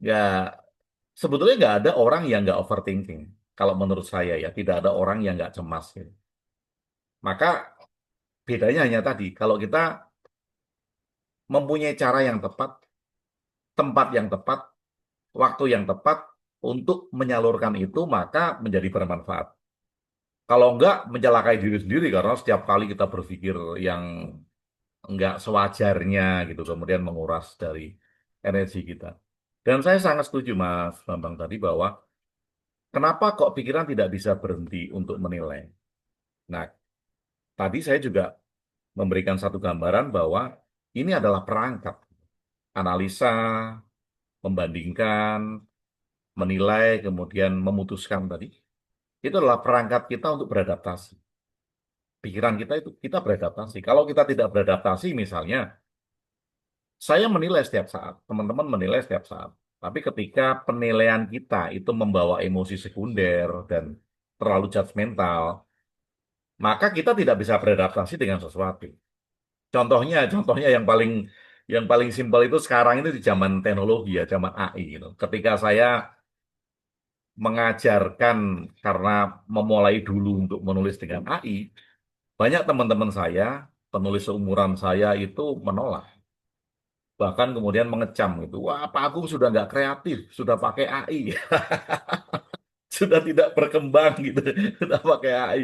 Ya, sebetulnya nggak ada orang yang nggak overthinking. Kalau menurut saya ya, tidak ada orang yang nggak cemas. Gitu. Maka bedanya hanya tadi, kalau kita mempunyai cara yang tepat, tempat yang tepat, waktu yang tepat untuk menyalurkan itu, maka menjadi bermanfaat. Kalau enggak, mencelakai diri sendiri karena setiap kali kita berpikir yang enggak sewajarnya gitu, kemudian menguras dari energi kita. Dan saya sangat setuju Mas Bambang tadi bahwa kenapa kok pikiran tidak bisa berhenti untuk menilai. Nah, tadi saya juga memberikan satu gambaran bahwa ini adalah perangkat analisa, membandingkan, menilai, kemudian memutuskan tadi. Itu adalah perangkat kita untuk beradaptasi. pikiran kita itu kita beradaptasi. Kalau kita tidak beradaptasi, misalnya, saya menilai setiap saat, teman-teman menilai setiap saat. Tapi ketika penilaian kita itu membawa emosi sekunder dan terlalu judgmental, maka kita tidak bisa beradaptasi dengan sesuatu. Contohnya yang paling simpel itu sekarang itu di zaman teknologi ya, zaman AI gitu. Ketika saya mengajarkan karena memulai dulu untuk menulis dengan AI, banyak teman-teman saya, penulis seumuran saya itu menolak. Bahkan kemudian mengecam gitu. Wah, Pak Agung sudah nggak kreatif, sudah pakai AI, sudah tidak berkembang gitu, sudah pakai AI.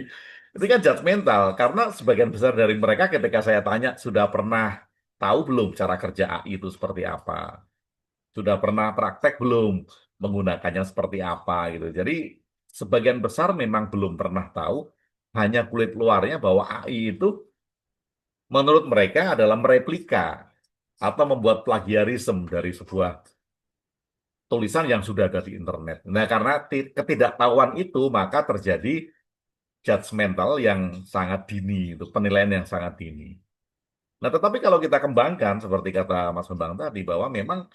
Itu kan judgmental, karena sebagian besar dari mereka ketika saya tanya, sudah pernah tahu belum cara kerja AI itu seperti apa? Sudah pernah praktek belum menggunakannya seperti apa gitu. Jadi sebagian besar memang belum pernah tahu, hanya kulit luarnya bahwa AI itu menurut mereka adalah mereplika atau membuat plagiarisme dari sebuah tulisan yang sudah ada di internet. Nah, karena ketidaktahuan itu, maka terjadi judgmental yang sangat dini, itu penilaian yang sangat dini. Nah, tetapi kalau kita kembangkan, seperti kata Mas Bambang tadi, bahwa memang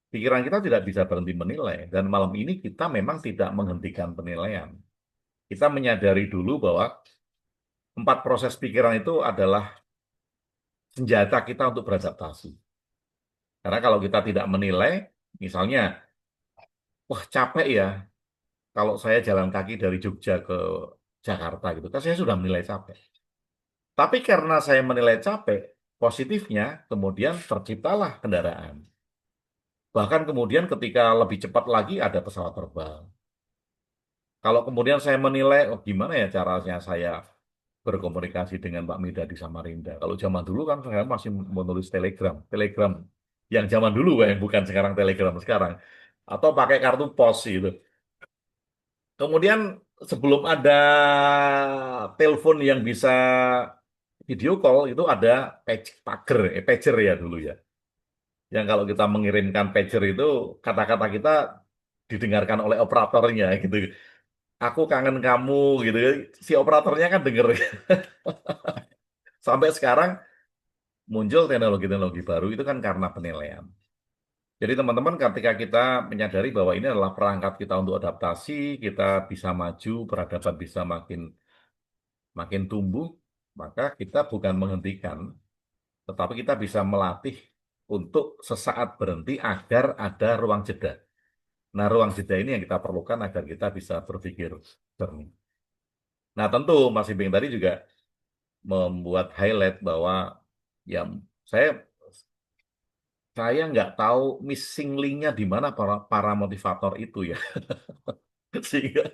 pikiran kita tidak bisa berhenti menilai, dan malam ini kita memang tidak menghentikan penilaian. Kita menyadari dulu bahwa 4 proses pikiran itu adalah senjata kita untuk beradaptasi. Karena kalau kita tidak menilai, misalnya, wah capek ya, kalau saya jalan kaki dari Jogja ke Jakarta gitu, kan saya sudah menilai capek. Tapi karena saya menilai capek, positifnya kemudian terciptalah kendaraan. Bahkan kemudian ketika lebih cepat lagi ada pesawat terbang. Kalau kemudian saya menilai, oh gimana ya caranya saya berkomunikasi dengan Pak Mida di Samarinda. Kalau zaman dulu kan saya masih menulis telegram. Telegram yang zaman dulu yang bukan sekarang telegram sekarang. Atau pakai kartu pos gitu. Kemudian sebelum ada telepon yang bisa video call itu ada pager, pager ya dulu ya. Yang kalau kita mengirimkan pager itu kata-kata kita didengarkan oleh operatornya gitu. Aku kangen kamu gitu. Si operatornya kan denger. Sampai sekarang muncul teknologi-teknologi baru itu kan karena penilaian. Jadi teman-teman ketika kita menyadari bahwa ini adalah perangkat kita untuk adaptasi, kita bisa maju, peradaban bisa makin makin tumbuh, maka kita bukan menghentikan, tetapi kita bisa melatih untuk sesaat berhenti agar ada ruang jeda. Nah, ruang jeda ini yang kita perlukan agar kita bisa berpikir jernih. Nah, tentu Mas Ibing tadi juga membuat highlight bahwa ya saya saya nggak tahu missing link-nya di mana para motivator itu ya. Sehingga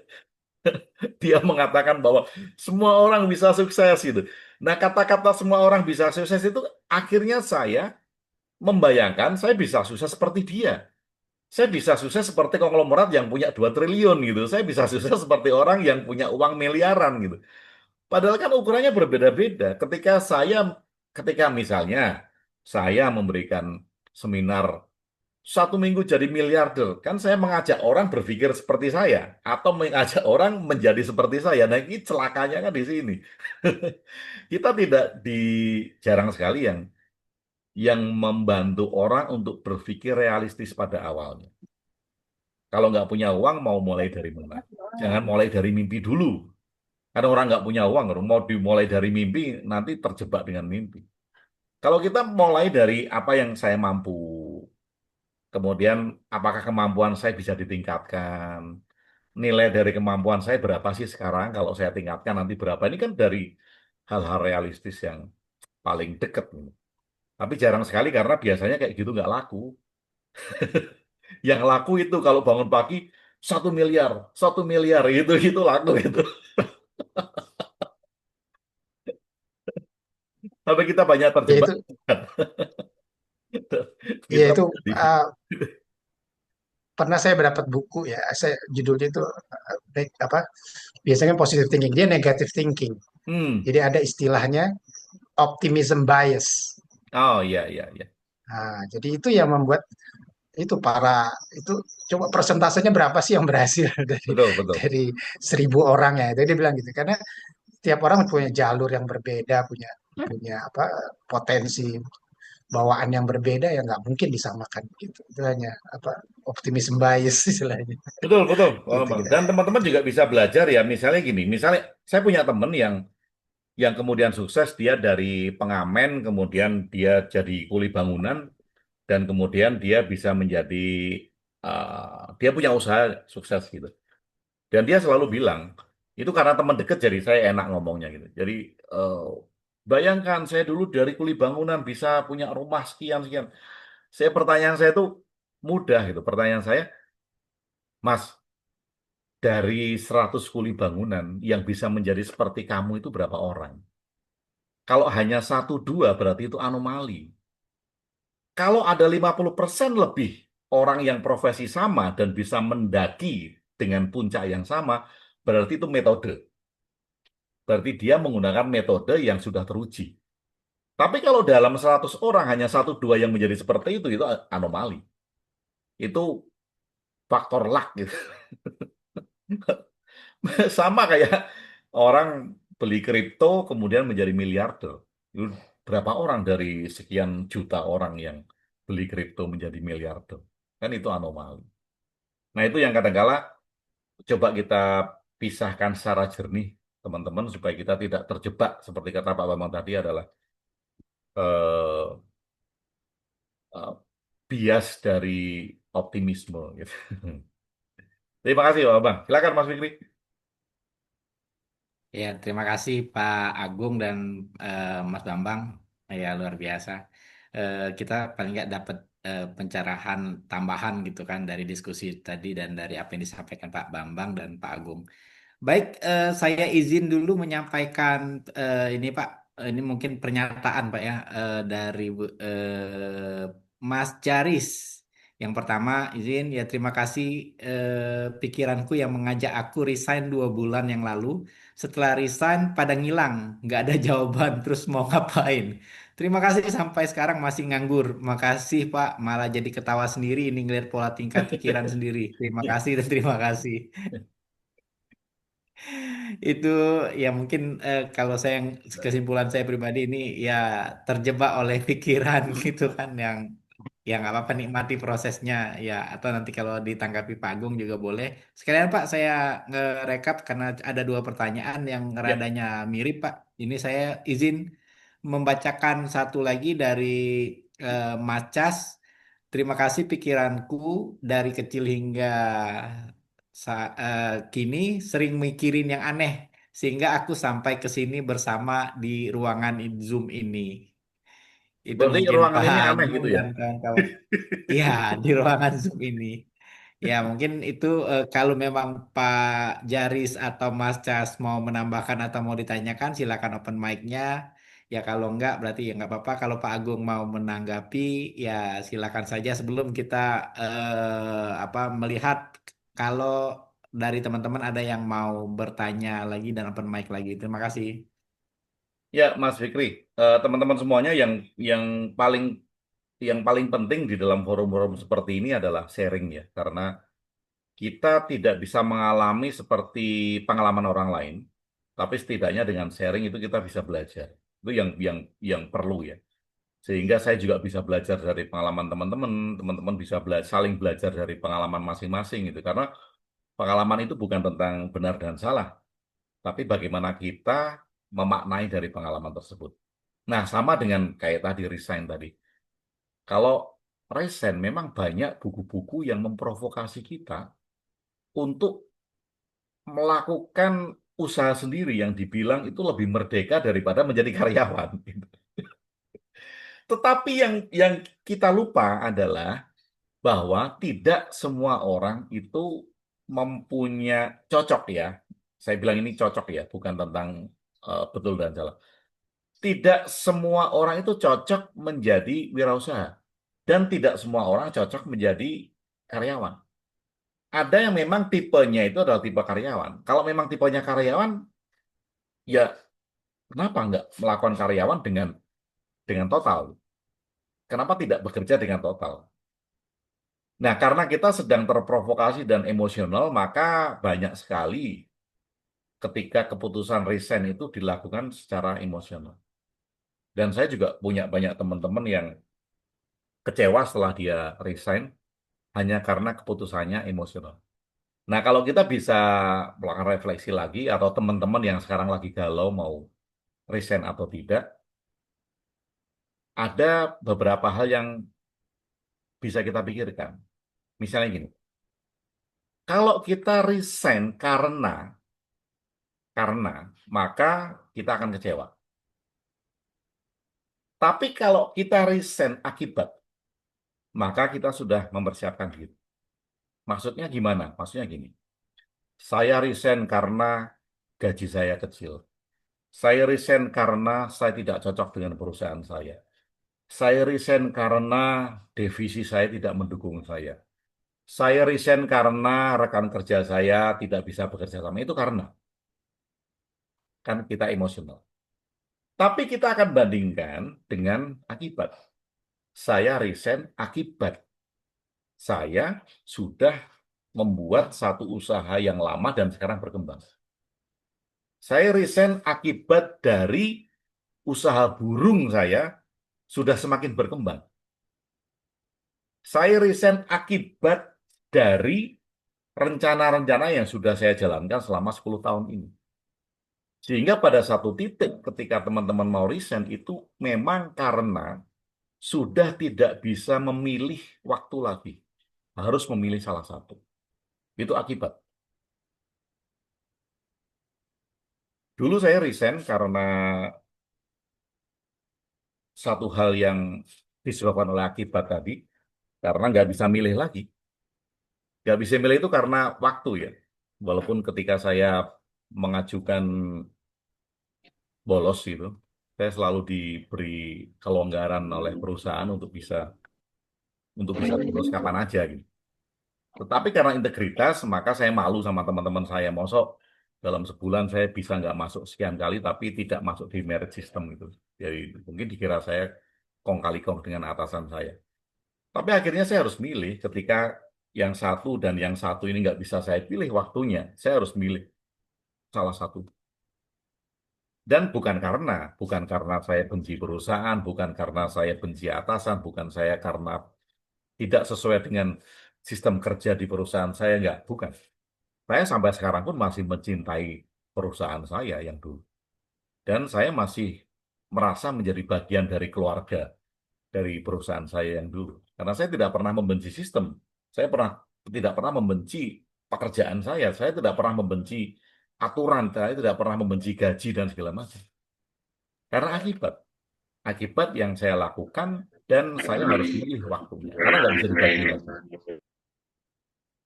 dia mengatakan bahwa semua orang bisa sukses gitu. Nah, kata-kata semua orang bisa sukses itu akhirnya saya membayangkan saya bisa sukses seperti dia. Saya bisa sukses seperti konglomerat yang punya 2 triliun gitu. Saya bisa sukses seperti orang yang punya uang miliaran gitu. Padahal kan ukurannya berbeda-beda. Ketika misalnya saya memberikan seminar 1 minggu jadi miliarder, kan saya mengajak orang berpikir seperti saya atau mengajak orang menjadi seperti saya. Nah, ini celakanya kan di sini. Kita tidak jarang sekali yang membantu orang untuk berpikir realistis pada awalnya. Kalau nggak punya uang, mau mulai dari mana? Jangan mulai dari mimpi dulu. Karena orang nggak punya uang, mau dimulai dari mimpi, nanti terjebak dengan mimpi. Kalau kita mulai dari apa yang saya mampu, kemudian apakah kemampuan saya bisa ditingkatkan, nilai dari kemampuan saya berapa sih sekarang, kalau saya tingkatkan nanti berapa, ini kan dari hal-hal realistis yang paling dekat. Tapi jarang sekali karena biasanya kayak gitu nggak laku. Yang laku itu kalau bangun pagi 1 miliar, 1 miliar itu laku itu. Sampai kita banyak Ya terjebak. itu, ya Kita itu menjadi uh, pernah saya mendapat buku ya, saya judulnya itu apa? Biasanya positive thinking, dia negative thinking. hmm. Jadi ada istilahnya optimism bias. Oh iya iya iya. Nah, jadi itu yang membuat itu para itu coba persentasenya berapa sih yang berhasil dari Betul betul. dari 1.000 orang ya. Jadi dia bilang gitu karena Tiap orang punya jalur yang berbeda, punya punya apa potensi bawaan yang berbeda yang nggak mungkin disamakan gitu. Itu hanya apa optimism bias istilahnya Betul, betul, gitu Bang. kita. Dan teman-teman juga bisa belajar ya. Misalnya gini, misalnya saya punya teman yang kemudian sukses dia dari pengamen, kemudian dia jadi kuli bangunan, dan kemudian dia bisa menjadi dia punya usaha sukses gitu. Dan dia selalu bilang itu karena teman dekat jadi saya enak ngomongnya gitu. Jadi eh, bayangkan saya dulu dari kuli bangunan bisa punya rumah sekian sekian. Pertanyaan saya itu mudah gitu. Pertanyaan saya, Mas, dari 100 kuli bangunan yang bisa menjadi seperti kamu itu berapa orang? Kalau hanya satu dua berarti itu anomali. Kalau ada 50% lebih orang yang profesi sama dan bisa mendaki dengan puncak yang sama, berarti itu metode. Berarti dia menggunakan metode yang sudah teruji. Tapi kalau dalam 100 orang hanya satu dua yang menjadi seperti itu anomali. Itu faktor luck gitu. Sama kayak orang beli kripto kemudian menjadi miliarder. Itu berapa orang dari sekian juta orang yang beli kripto menjadi miliarder? Kan itu anomali. Nah, itu yang kadang-kala coba kita pisahkan secara jernih, teman-teman, supaya kita tidak terjebak seperti kata Pak Bambang tadi adalah eh, eh, bias dari optimisme gitu. Terima kasih Pak Bambang. Silakan Mas Fikri. Ya, terima kasih Pak Agung dan Mas Bambang. Ya, luar biasa. Kita paling nggak dapat pencerahan tambahan gitu kan dari diskusi tadi dan dari apa yang disampaikan Pak Bambang dan Pak Agung. Baik, saya izin dulu menyampaikan ini Pak, ini mungkin pernyataan Pak ya dari Mas Jaris. Yang pertama izin ya terima kasih pikiranku yang mengajak aku resign 2 bulan yang lalu. Setelah resign pada ngilang, nggak ada jawaban terus mau ngapain. Terima kasih sampai sekarang masih nganggur. Makasih Pak, malah jadi ketawa sendiri ini ngeliat pola tingkah pikiran sendiri. Terima kasih dan terima kasih. Itu ya mungkin kalau saya kesimpulan saya pribadi ini ya terjebak oleh pikiran gitu kan yang apa apa nikmati prosesnya ya atau nanti kalau ditanggapi Pak Agung juga boleh. Sekalian Pak saya ngerekap karena ada 2 pertanyaan yang Ya, radanya mirip Pak. Ini saya izin membacakan satu lagi dari Mas Cas. Terima kasih pikiranku dari kecil hingga kini sering mikirin yang aneh sehingga aku sampai ke sini bersama di ruangan Zoom ini. Itu berarti mungkin ruangan Pak ini aneh Agung gitu ya. dan kawan-kawan. Iya, di ruangan Zoom ini. Ya, mungkin itu kalau memang Pak Jaris atau Mas Cas mau menambahkan atau mau ditanyakan, silakan open mic-nya. Ya, kalau enggak, berarti ya enggak apa-apa. Kalau Pak Agung mau menanggapi, ya silakan saja sebelum kita apa melihat kalau dari teman-teman ada yang mau bertanya lagi dan open mic lagi. Terima kasih. Ya, Mas Fikri, teman-teman semuanya yang paling yang paling penting di dalam forum-forum seperti ini adalah sharing ya, karena kita tidak bisa mengalami seperti pengalaman orang lain, tapi setidaknya dengan sharing itu kita bisa belajar. Itu yang perlu ya. Sehingga saya juga bisa belajar dari pengalaman teman-teman, teman-teman bisa saling belajar dari pengalaman masing-masing gitu. Karena pengalaman itu bukan tentang benar dan salah, tapi bagaimana kita memaknai dari pengalaman tersebut. Nah, sama dengan kayak tadi resign tadi. Kalau resign memang banyak buku-buku yang memprovokasi kita untuk melakukan usaha sendiri yang dibilang itu lebih merdeka daripada menjadi karyawan. Tetapi yang kita lupa adalah bahwa tidak semua orang itu mempunyai cocok ya. Saya bilang ini cocok ya, bukan tentang betul dan salah. Tidak semua orang itu cocok menjadi wirausaha dan tidak semua orang cocok menjadi karyawan. Ada yang memang tipenya itu adalah tipe karyawan. Kalau memang tipenya karyawan, ya kenapa nggak melakukan karyawan dengan total? Kenapa tidak bekerja dengan total? Nah, karena kita sedang terprovokasi dan emosional, maka banyak sekali ketika keputusan resign itu dilakukan secara emosional. Dan saya juga punya banyak teman-teman yang kecewa setelah dia resign hanya karena keputusannya emosional. Nah, kalau kita bisa melakukan refleksi lagi, atau teman-teman yang sekarang lagi galau mau resign atau tidak, ada beberapa hal yang bisa kita pikirkan. Misalnya gini, kalau kita resign karena maka kita akan kecewa. Tapi kalau kita resign akibat, maka kita sudah mempersiapkan diri. Maksudnya gimana? Maksudnya gini, saya resign karena gaji saya kecil. Saya resign karena saya tidak cocok dengan perusahaan saya. Saya resign karena divisi saya tidak mendukung saya. Saya resign karena rekan kerja saya tidak bisa bekerja sama. Itu karena kan kita emosional. Tapi kita akan bandingkan dengan akibat. Saya resign akibat saya sudah membuat satu usaha yang lama dan sekarang berkembang. Saya resign akibat dari usaha burung saya sudah semakin berkembang. Saya resign akibat dari rencana-rencana yang sudah saya jalankan selama 10 tahun ini. Sehingga pada satu titik ketika teman-teman mau resign itu memang karena sudah tidak bisa memilih waktu lagi. Harus memilih salah satu. Itu akibat. Dulu saya resign karena satu hal yang disebabkan oleh akibat tadi, karena nggak bisa milih lagi. Nggak bisa milih itu karena waktu ya. Walaupun ketika saya mengajukan bolos gitu, saya selalu diberi kelonggaran oleh perusahaan untuk bisa bolos kapan aja gitu. Tetapi karena integritas, maka saya malu sama teman-teman saya. Mosok dalam sebulan saya bisa nggak masuk sekian kali, tapi tidak masuk di merit system gitu. Jadi mungkin dikira saya kong kali kong dengan atasan saya. Tapi akhirnya saya harus milih ketika yang satu dan yang satu ini nggak bisa saya pilih waktunya. Saya harus milih salah satu. Dan bukan karena saya benci perusahaan, bukan karena saya benci atasan, bukan saya karena tidak sesuai dengan sistem kerja di perusahaan saya, enggak, bukan. Saya sampai sekarang pun masih mencintai perusahaan saya yang dulu. Dan saya masih merasa menjadi bagian dari keluarga dari perusahaan saya yang dulu. Karena saya tidak pernah membenci sistem. Tidak pernah membenci pekerjaan saya. Saya tidak pernah membenci aturan. Saya tidak pernah membenci gaji dan segala macam. Karena akibat yang saya lakukan dan saya harus milih waktunya. Karena nggak bisa dibagi lagi.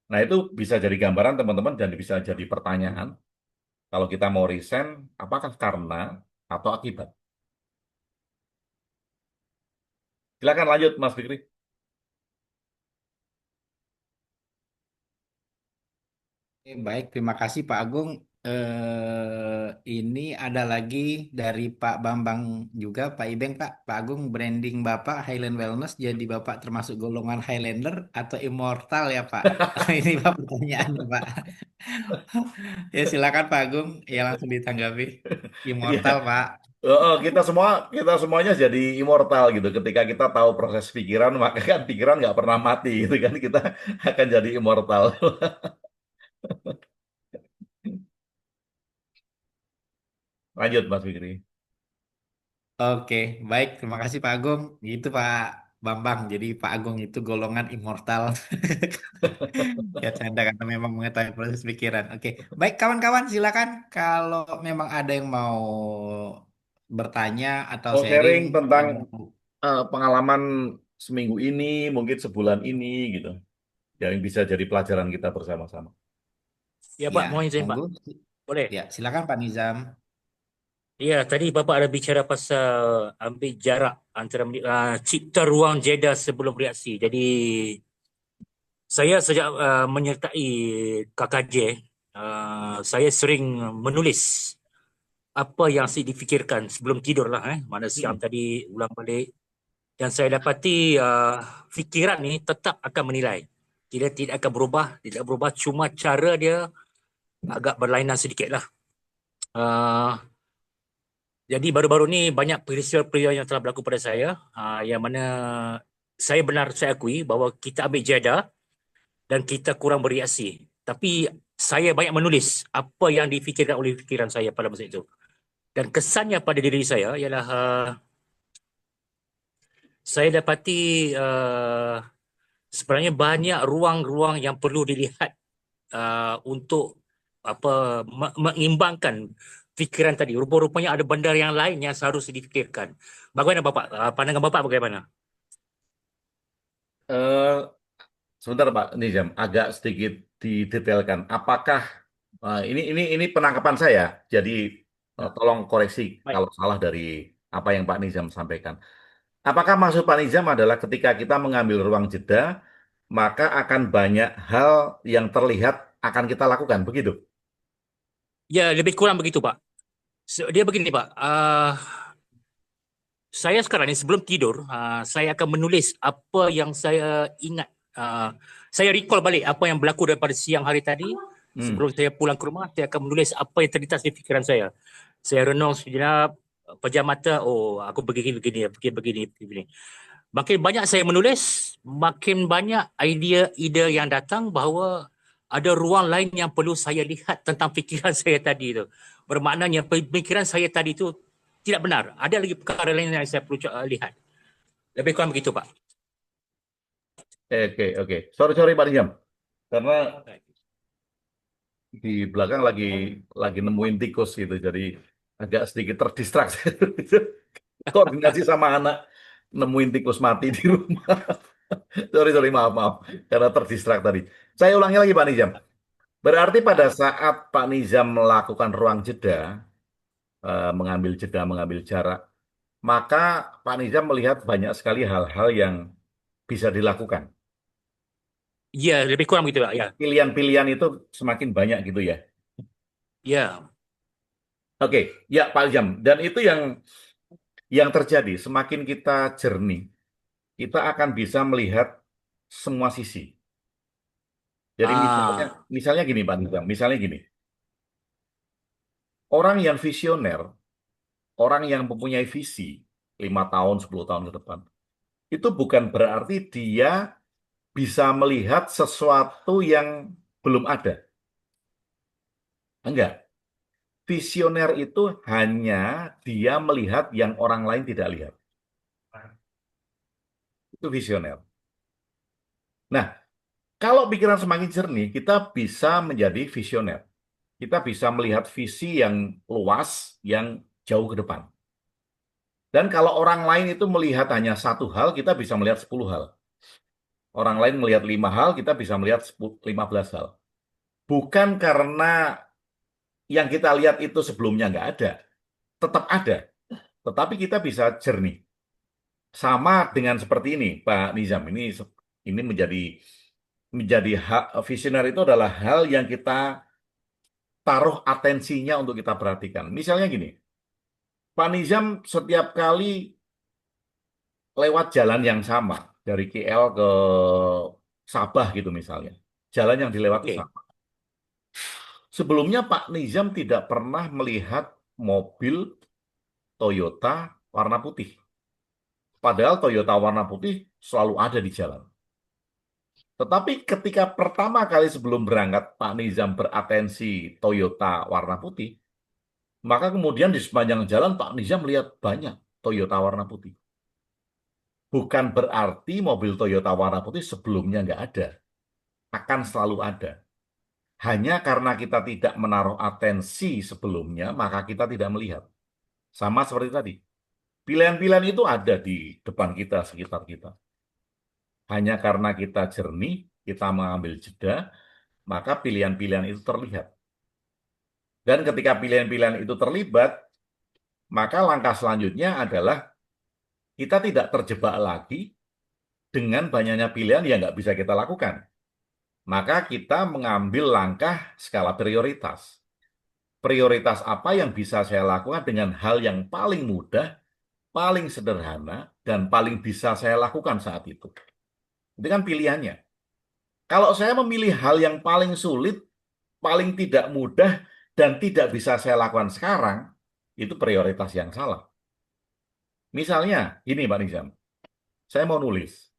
Nah, itu bisa jadi gambaran teman-teman dan bisa jadi pertanyaan. Kalau kita mau resign, apakah karena atau akibat? Silakan lanjut, Mas Fikri. Baik, terima kasih Pak Agung. Ini ada lagi dari Pak Bambang juga, Pak Ibeng, Pak. Pak Agung, branding Bapak Highland Wellness, jadi Bapak termasuk golongan Highlander atau Immortal ya Pak? Ini Pak pertanyaannya Pak. Ya silakan Pak Agung, ya langsung ditanggapi. Iya, Immortal Pak. kita semuanya jadi immortal gitu. Ketika kita tahu proses pikiran, maka kan pikiran nggak pernah mati gitu kan. Kita akan jadi immortal. Lanjut, Mas Fikri. Oke, baik. Terima kasih Pak Agung. Itu Pak Bambang. Jadi Pak Agung itu golongan immortal. Ya canda karena memang mengetahui proses pikiran. Oke, baik kawan-kawan silakan kalau memang ada yang mau bertanya atau Mau sharing sharing tentang yang pengalaman seminggu ini, mungkin sebulan ini gitu. Yang bisa jadi pelajaran kita bersama-sama. Ya Pak, ya mohon izin Pak. monggo. Boleh? Ya, silakan Pak Nizam. Ya, tadi Bapak ada bicara pasal ambil jarak antara cipta ruang jeda sebelum reaksi. Jadi saya sejak menyertai KKJ, saya sering menulis apa yang saya difikirkan sebelum tidur lah. Mana siang tadi ulang balik. Dan saya dapati fikiran ni tetap akan menilai. Tidak akan berubah, tidak berubah. Cuma cara dia agak berlainan sedikit lah. Uh, jadi baru-baru ni banyak peristiwa-peristiwa yang telah berlaku pada saya, yang mana saya akui bahawa kita ambil jadah dan kita kurang bereaksi. Tapi saya banyak menulis apa yang difikirkan oleh fikiran saya pada masa itu. Dan kesannya pada diri saya ialah saya dapati sebenarnya banyak ruang-ruang yang perlu dilihat untuk mengimbangkan fikiran tadi. Rupa-rupanya ada benda yang lain yang seharusnya difikirkan. Bagaimana Bapak? Pandangan Bapak bagaimana? Eh, Sebentar Pak Nizam, agak sedikit didetailkan. Apakah ini penangkapan saya? Jadi Ya, tolong koreksi baik. kalau salah dari apa yang Pak Nizam sampaikan. Apakah maksud Pak Nizam adalah ketika kita mengambil ruang jeda, maka akan banyak hal yang terlihat akan kita lakukan, begitu? Ya, lebih kurang begitu Pak. Dia begini Pak. Saya sekarang ni sebelum tidur, saya akan menulis apa yang saya ingat. Saya recall balik apa yang berlaku daripada siang hari tadi. Hmm. Sebelum saya pulang ke rumah, saya akan menulis apa yang terlintas di fikiran saya. Saya renung sejenak, pejam mata, oh aku begini, begini. Makin banyak saya menulis, makin banyak idea yang datang bahawa ada ruang lain yang perlu saya lihat tentang fikiran saya tadi itu. Bermaknanya pemikiran saya tadi itu tidak benar. Ada lagi perkara lain yang saya perlu lihat. Lebih kurang begitu, Pak. Oke. Sorry Pak Nizam, karena di belakang lagi nemuin tikus gitu, jadi agak sedikit terdistraksi. Koordinasi sama anak nemuin tikus mati di rumah. Sorry, maaf, karena terdistrak tadi. Saya ulangi lagi Pak Nizam. Berarti pada saat Pak Nizam melakukan ruang jeda, mengambil jeda, mengambil jarak, maka Pak Nizam melihat banyak sekali hal-hal yang bisa dilakukan. Ya, lebih kurang begitu, Pak. Ya. Pilihan-pilihan itu semakin banyak gitu ya. Ya. Oke, ya Pak Nizam. Dan itu yang terjadi, semakin kita jernih, kita akan bisa melihat semua sisi. Jadi misalnya, Ah, misalnya gini Pak Nizam, misalnya gini, orang yang visioner, orang yang mempunyai visi 5 tahun, 10 tahun ke depan, itu bukan berarti dia bisa melihat sesuatu yang belum ada. Enggak. Visioner itu hanya dia melihat yang orang lain tidak lihat. Itu visioner. Nah, kalau pikiran semakin jernih, kita bisa menjadi visioner. Kita bisa melihat visi yang luas, yang jauh ke depan. Dan kalau orang lain itu melihat hanya satu hal, kita bisa melihat 10 hal. Orang lain melihat 5 hal, kita bisa melihat 15 hal. Bukan karena yang kita lihat itu sebelumnya nggak ada. Tetap ada. Tetapi kita bisa jernih. Sama dengan seperti ini, Pak Nizam. Ini menjadi hak visioner itu adalah hal yang kita taruh atensinya untuk kita perhatikan. Misalnya gini, Pak Nizam setiap kali lewat jalan yang sama dari KL ke Sabah gitu misalnya, jalan yang dilewati okey. sama. Sebelumnya Pak Nizam tidak pernah melihat mobil Toyota warna putih. Padahal Toyota warna putih selalu ada di jalan. Tetapi ketika pertama kali sebelum berangkat Pak Nizam beratensi Toyota warna putih, maka kemudian di sepanjang jalan Pak Nizam melihat banyak Toyota warna putih. Bukan berarti mobil Toyota warna putih sebelumnya nggak ada. Akan selalu ada. Hanya karena kita tidak menaruh atensi sebelumnya, maka kita tidak melihat. Sama seperti tadi. Pilihan-pilihan itu ada di depan kita, sekitar kita. Hanya karena kita jernih, kita mengambil jeda, maka pilihan-pilihan itu terlihat. Dan ketika pilihan-pilihan itu terlibat, maka langkah selanjutnya adalah kita tidak terjebak lagi dengan banyaknya pilihan yang nggak bisa kita lakukan. Maka kita mengambil langkah skala prioritas. Prioritas apa yang bisa saya lakukan dengan hal yang paling mudah, paling sederhana, dan paling bisa saya lakukan saat itu. Itu kan pilihannya. Kalau saya memilih hal yang paling sulit, paling tidak mudah, dan tidak bisa saya lakukan sekarang, itu prioritas yang salah. Misalnya, ini Pak Nizam, saya mau nulis.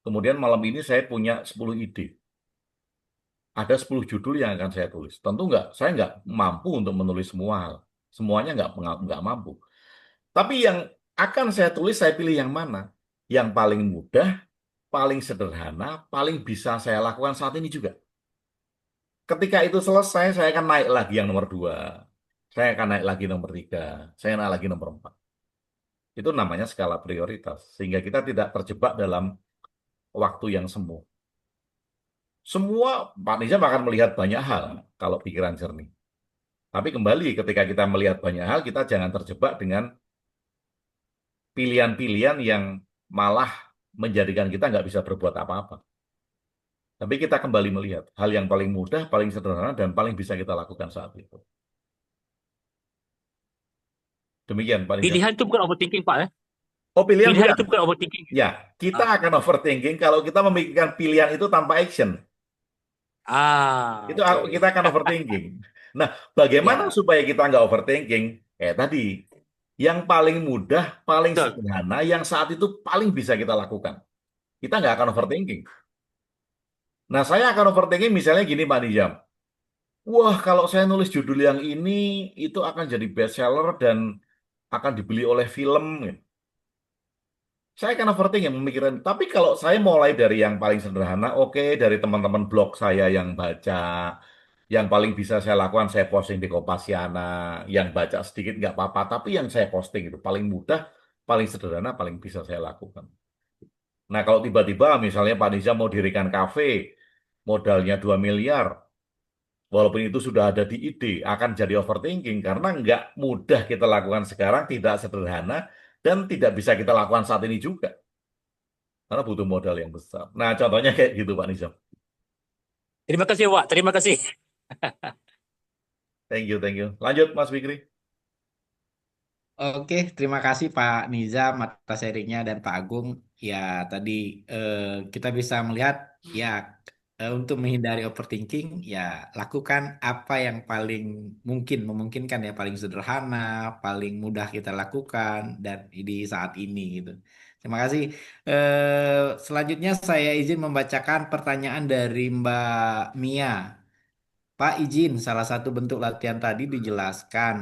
Kemudian malam ini saya punya 10 ide. Ada 10 judul yang akan saya tulis. Tentu saya nggak mampu untuk menulis semua hal. Semuanya nggak mampu. Tapi yang akan saya tulis, saya pilih yang mana? Yang paling mudah, paling sederhana, paling bisa saya lakukan saat ini juga. Ketika itu selesai, saya akan naik lagi yang nomor 2. Saya akan naik lagi nomor 3. Saya naik lagi nomor 4. Itu namanya skala prioritas. Sehingga kita tidak terjebak dalam waktu yang semu. Semua Pak Nizam akan melihat banyak hal kalau pikiran jernih. Tapi kembali ketika kita melihat banyak hal, kita jangan terjebak dengan pilihan-pilihan yang malah menjadikan kita nggak bisa berbuat apa-apa. Tapi kita kembali melihat hal yang paling mudah, paling sederhana, dan paling bisa kita lakukan saat itu. Demikian, Pak Nizam. Pilihan itu bukan overthinking, Pak. Oh, pilihan Pilihan bukan? itu bukan overthinking. Ya, kita Ah, akan overthinking kalau kita memikirkan pilihan itu tanpa action. Itu oke. kita akan overthinking. Nah, bagaimana Ya, supaya kita nggak overthinking? Tadi, yang paling mudah, paling betul. sederhana, yang saat itu paling bisa kita lakukan. Kita nggak akan overthinking. Nah, saya akan overthinking misalnya gini, Pak Nizam. Wah, kalau saya nulis judul yang ini, itu akan jadi bestseller dan akan dibeli oleh film. Saya akan overthinking memikirkan. Tapi kalau saya mulai dari yang paling sederhana, oke, dari teman-teman blog saya yang baca, yang paling bisa saya lakukan, saya posting di Kompasiana, yang baca sedikit nggak apa-apa, tapi yang saya posting itu paling mudah, paling sederhana, paling bisa saya lakukan. Nah, kalau tiba-tiba misalnya Pak Niza mau dirikan kafe, modalnya 2 miliar, walaupun itu sudah ada di ide, akan jadi overthinking karena nggak mudah kita lakukan sekarang, tidak sederhana, dan tidak bisa kita lakukan saat ini juga. Karena butuh modal yang besar. Nah, contohnya kayak gitu, Pak Nizam. Terima kasih, Pak. Terima kasih. Thank you, thank you. Lanjut, Mas Fikri. Oke, terima kasih Pak Nizam atas sharingnya dan Pak Agung. Ya, tadi eh, kita bisa melihat ya untuk menghindari overthinking, ya lakukan apa yang paling mungkin, memungkinkan ya, paling sederhana, paling mudah kita lakukan dan di saat ini gitu. Terima kasih. Selanjutnya saya izin membacakan pertanyaan dari Mbak Mia. Pak izin, salah satu bentuk latihan tadi dijelaskan.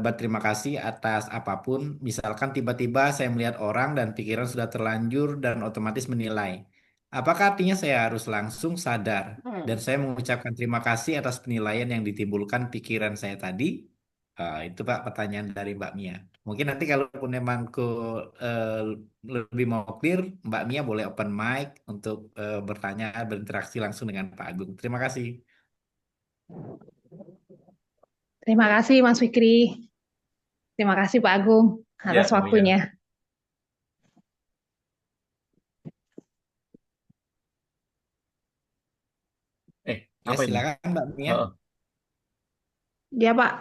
Berterima kasih atas apapun. Misalkan tiba-tiba saya melihat orang dan pikiran sudah terlanjur dan otomatis menilai. Apakah artinya saya harus langsung sadar dan saya mengucapkan terima kasih atas penilaian yang ditimbulkan pikiran saya tadi? Itu Pak pertanyaan dari Mbak Mia. Mungkin nanti kalaupun memang eh, lebih mau clear, Mbak Mia boleh open mic untuk bertanya, berinteraksi langsung dengan Pak Agung. Terima kasih. Terima kasih Mas Fikri. Terima kasih Pak Agung Ya, atas Mbak Mia. waktunya. Ya, Apa ini? silakan Mbak Mia. Heeh. Ya Pak,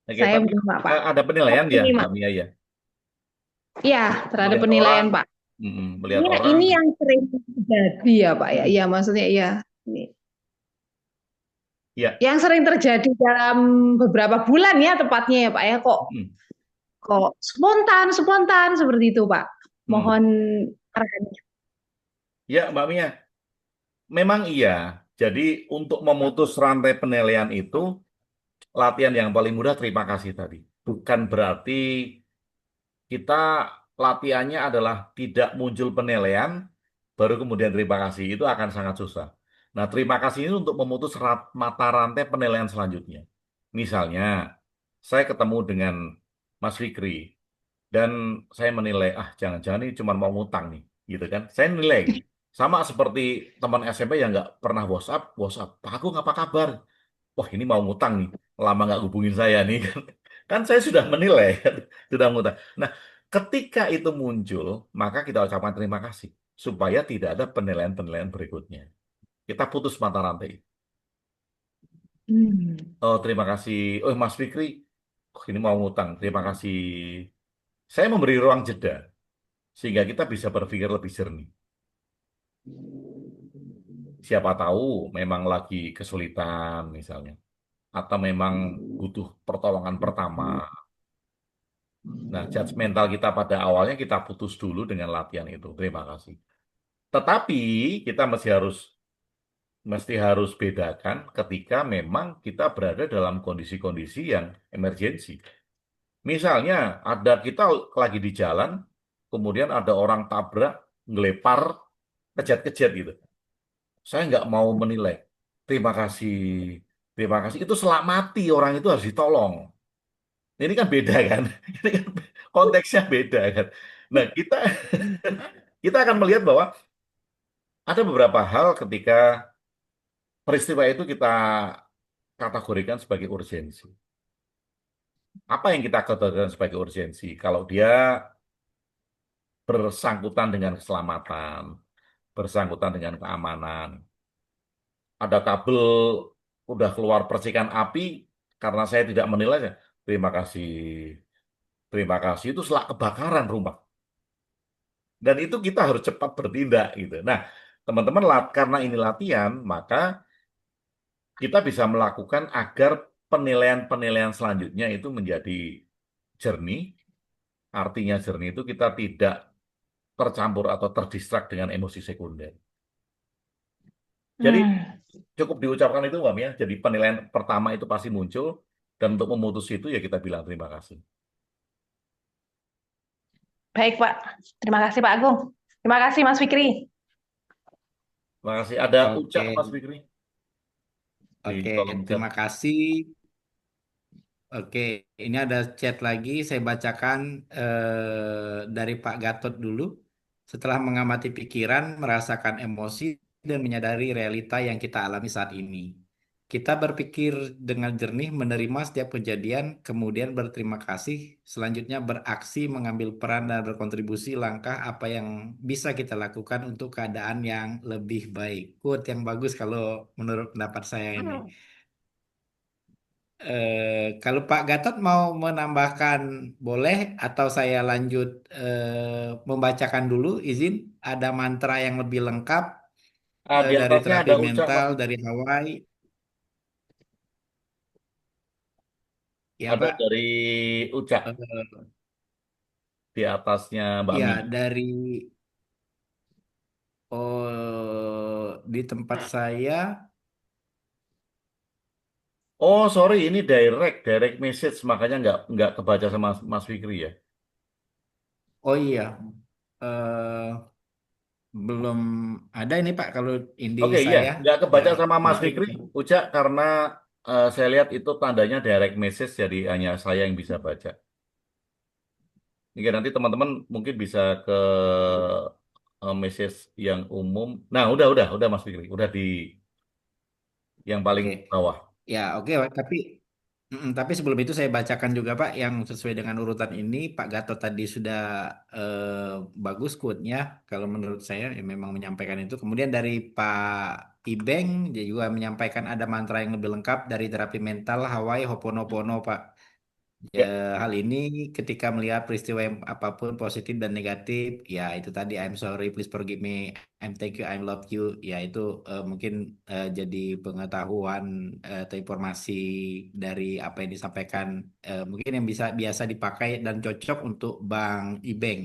Oke, saya tapi menyimak Pak. ada penilaian ya, Menyimak. Mbak Mia ya. Ya, terhadap Melihat orang, penilaian Pak. melihat Ini, orang. ini yang sering terjadi ya Pak ya. Iya maksudnya iya. Ini. Ya, Yang sering terjadi dalam beberapa bulan ya tepatnya ya Pak ya. Kok mm, kok spontan spontan seperti itu Pak. mm. Mohon arahannya. Ya, Mbak Mia. Memang iya. Jadi untuk memutus rantai penilaian itu, latihan yang paling mudah terima kasih tadi. Bukan berarti kita latihannya adalah tidak muncul penilaian, baru kemudian terima kasih. Itu akan sangat susah. Nah, terima kasih ini untuk memutus mata rantai penilaian selanjutnya. Misalnya, saya ketemu dengan Mas Fikri, dan saya menilai, jangan-jangan ini cuma mau ngutang nih, gitu kan. Saya nilai, gitu. Sama seperti teman SMP yang nggak pernah WhatsApp, WhatsApp, Pak Agung apa kabar? Wah ini mau ngutang nih, lama nggak hubungin saya nih kan. Kan saya sudah menilai, sudah ngutang. Nah, ketika itu muncul, maka kita ucapkan terima kasih supaya tidak ada penilaian-penilaian berikutnya. Kita putus mata rantai. Hmm. Oh terima kasih, oh Mas Fikri, oh, ini mau ngutang, terima kasih. Saya memberi ruang jeda sehingga kita bisa berpikir lebih jernih. Siapa tahu memang lagi kesulitan misalnya, atau memang butuh pertolongan pertama. Nah, judgmental kita pada awalnya kita putus dulu dengan latihan itu. Terima kasih. Tetapi kita mesti harus bedakan ketika memang kita berada dalam kondisi-kondisi yang emergensi. Misalnya ada kita lagi di jalan, kemudian ada orang tabrak, ngelepar, kejat-kejat gitu. Saya nggak mau menilai. Terima kasih, terima kasih. Itu selak mati orang itu harus ditolong. Ini kan beda kan? Ini kan konteksnya beda kan? Nah, kita kita akan melihat bahwa ada beberapa hal ketika peristiwa itu kita kategorikan sebagai urgensi. Apa yang kita kategorikan sebagai urgensi? Kalau dia bersangkutan dengan keselamatan, bersangkutan dengan keamanan, ada kabel udah keluar percikan api karena saya tidak menilainya. Terima kasih, terima kasih. Itu selak kebakaran rumah. Dan itu kita harus cepat bertindak gitu. Nah, teman-teman, karena ini latihan, maka kita bisa melakukan agar penilaian-penilaian selanjutnya itu menjadi jernih. Artinya jernih itu kita tidak tercampur atau terdistrak dengan emosi sekunder. Jadi Hmm, cukup diucapkan itu, Mbak Mia. Jadi penilaian pertama itu pasti muncul, dan untuk memutus itu ya kita bilang terima kasih. baik, Pak. Terima kasih, Pak Agung. Terima kasih, Mas Fikri. Terima kasih. Ada ucap Oke, Mas Fikri di oke. kolom chat. Terima kasih. Oke, ini ada chat lagi. Saya bacakan dari Pak Gatot dulu. Setelah mengamati pikiran, merasakan emosi, dan menyadari realita yang kita alami saat ini. Kita berpikir dengan jernih, menerima setiap kejadian, kemudian berterima kasih. Selanjutnya beraksi, mengambil peran dan berkontribusi langkah apa yang bisa kita lakukan untuk keadaan yang lebih baik. Quote yang bagus kalau menurut pendapat saya ini. Kalau Pak Gatot mau menambahkan boleh, atau saya lanjut membacakan dulu, izin. Ada mantra yang lebih lengkap Di dari atasnya terapi ada ucap mental Mas. dari Hawaii. Ya Ada Pak. dari ucap Eh, di atasnya Mbak Mi. ya dari di tempat saya. Oh, sorry, ini direct message, makanya nggak kebaca sama Mas Fikri ya. Oh iya, eh, belum ada ini Pak kalau ini Oke, iya, saya nggak ya kebaca sama Mas mungkin. Fikri, Uca, karena saya lihat itu tandanya direct message, jadi hanya saya yang bisa baca. Oke, nanti teman-teman mungkin bisa ke message yang umum. Nah, udah Mas Fikri, udah di yang paling Oke. bawah. Ya, oke, Pak. Tapi sebelum itu saya bacakan juga Pak yang sesuai dengan urutan ini. Pak Gatot tadi sudah bagus quote-nya. Kalau menurut saya ya memang menyampaikan itu. Kemudian dari Pak Ibeng dia juga menyampaikan ada mantra yang lebih lengkap dari terapi mental Hawaii Hoponopono Pak. Ya, Ya, hal ini ketika melihat peristiwa yang apapun positif dan negatif, ya itu tadi I'm sorry, please forgive me, I'm thank you, I love you, ya itu mungkin jadi pengetahuan atau informasi dari apa yang disampaikan, mungkin yang bisa biasa dipakai dan cocok untuk Bang Ibeng.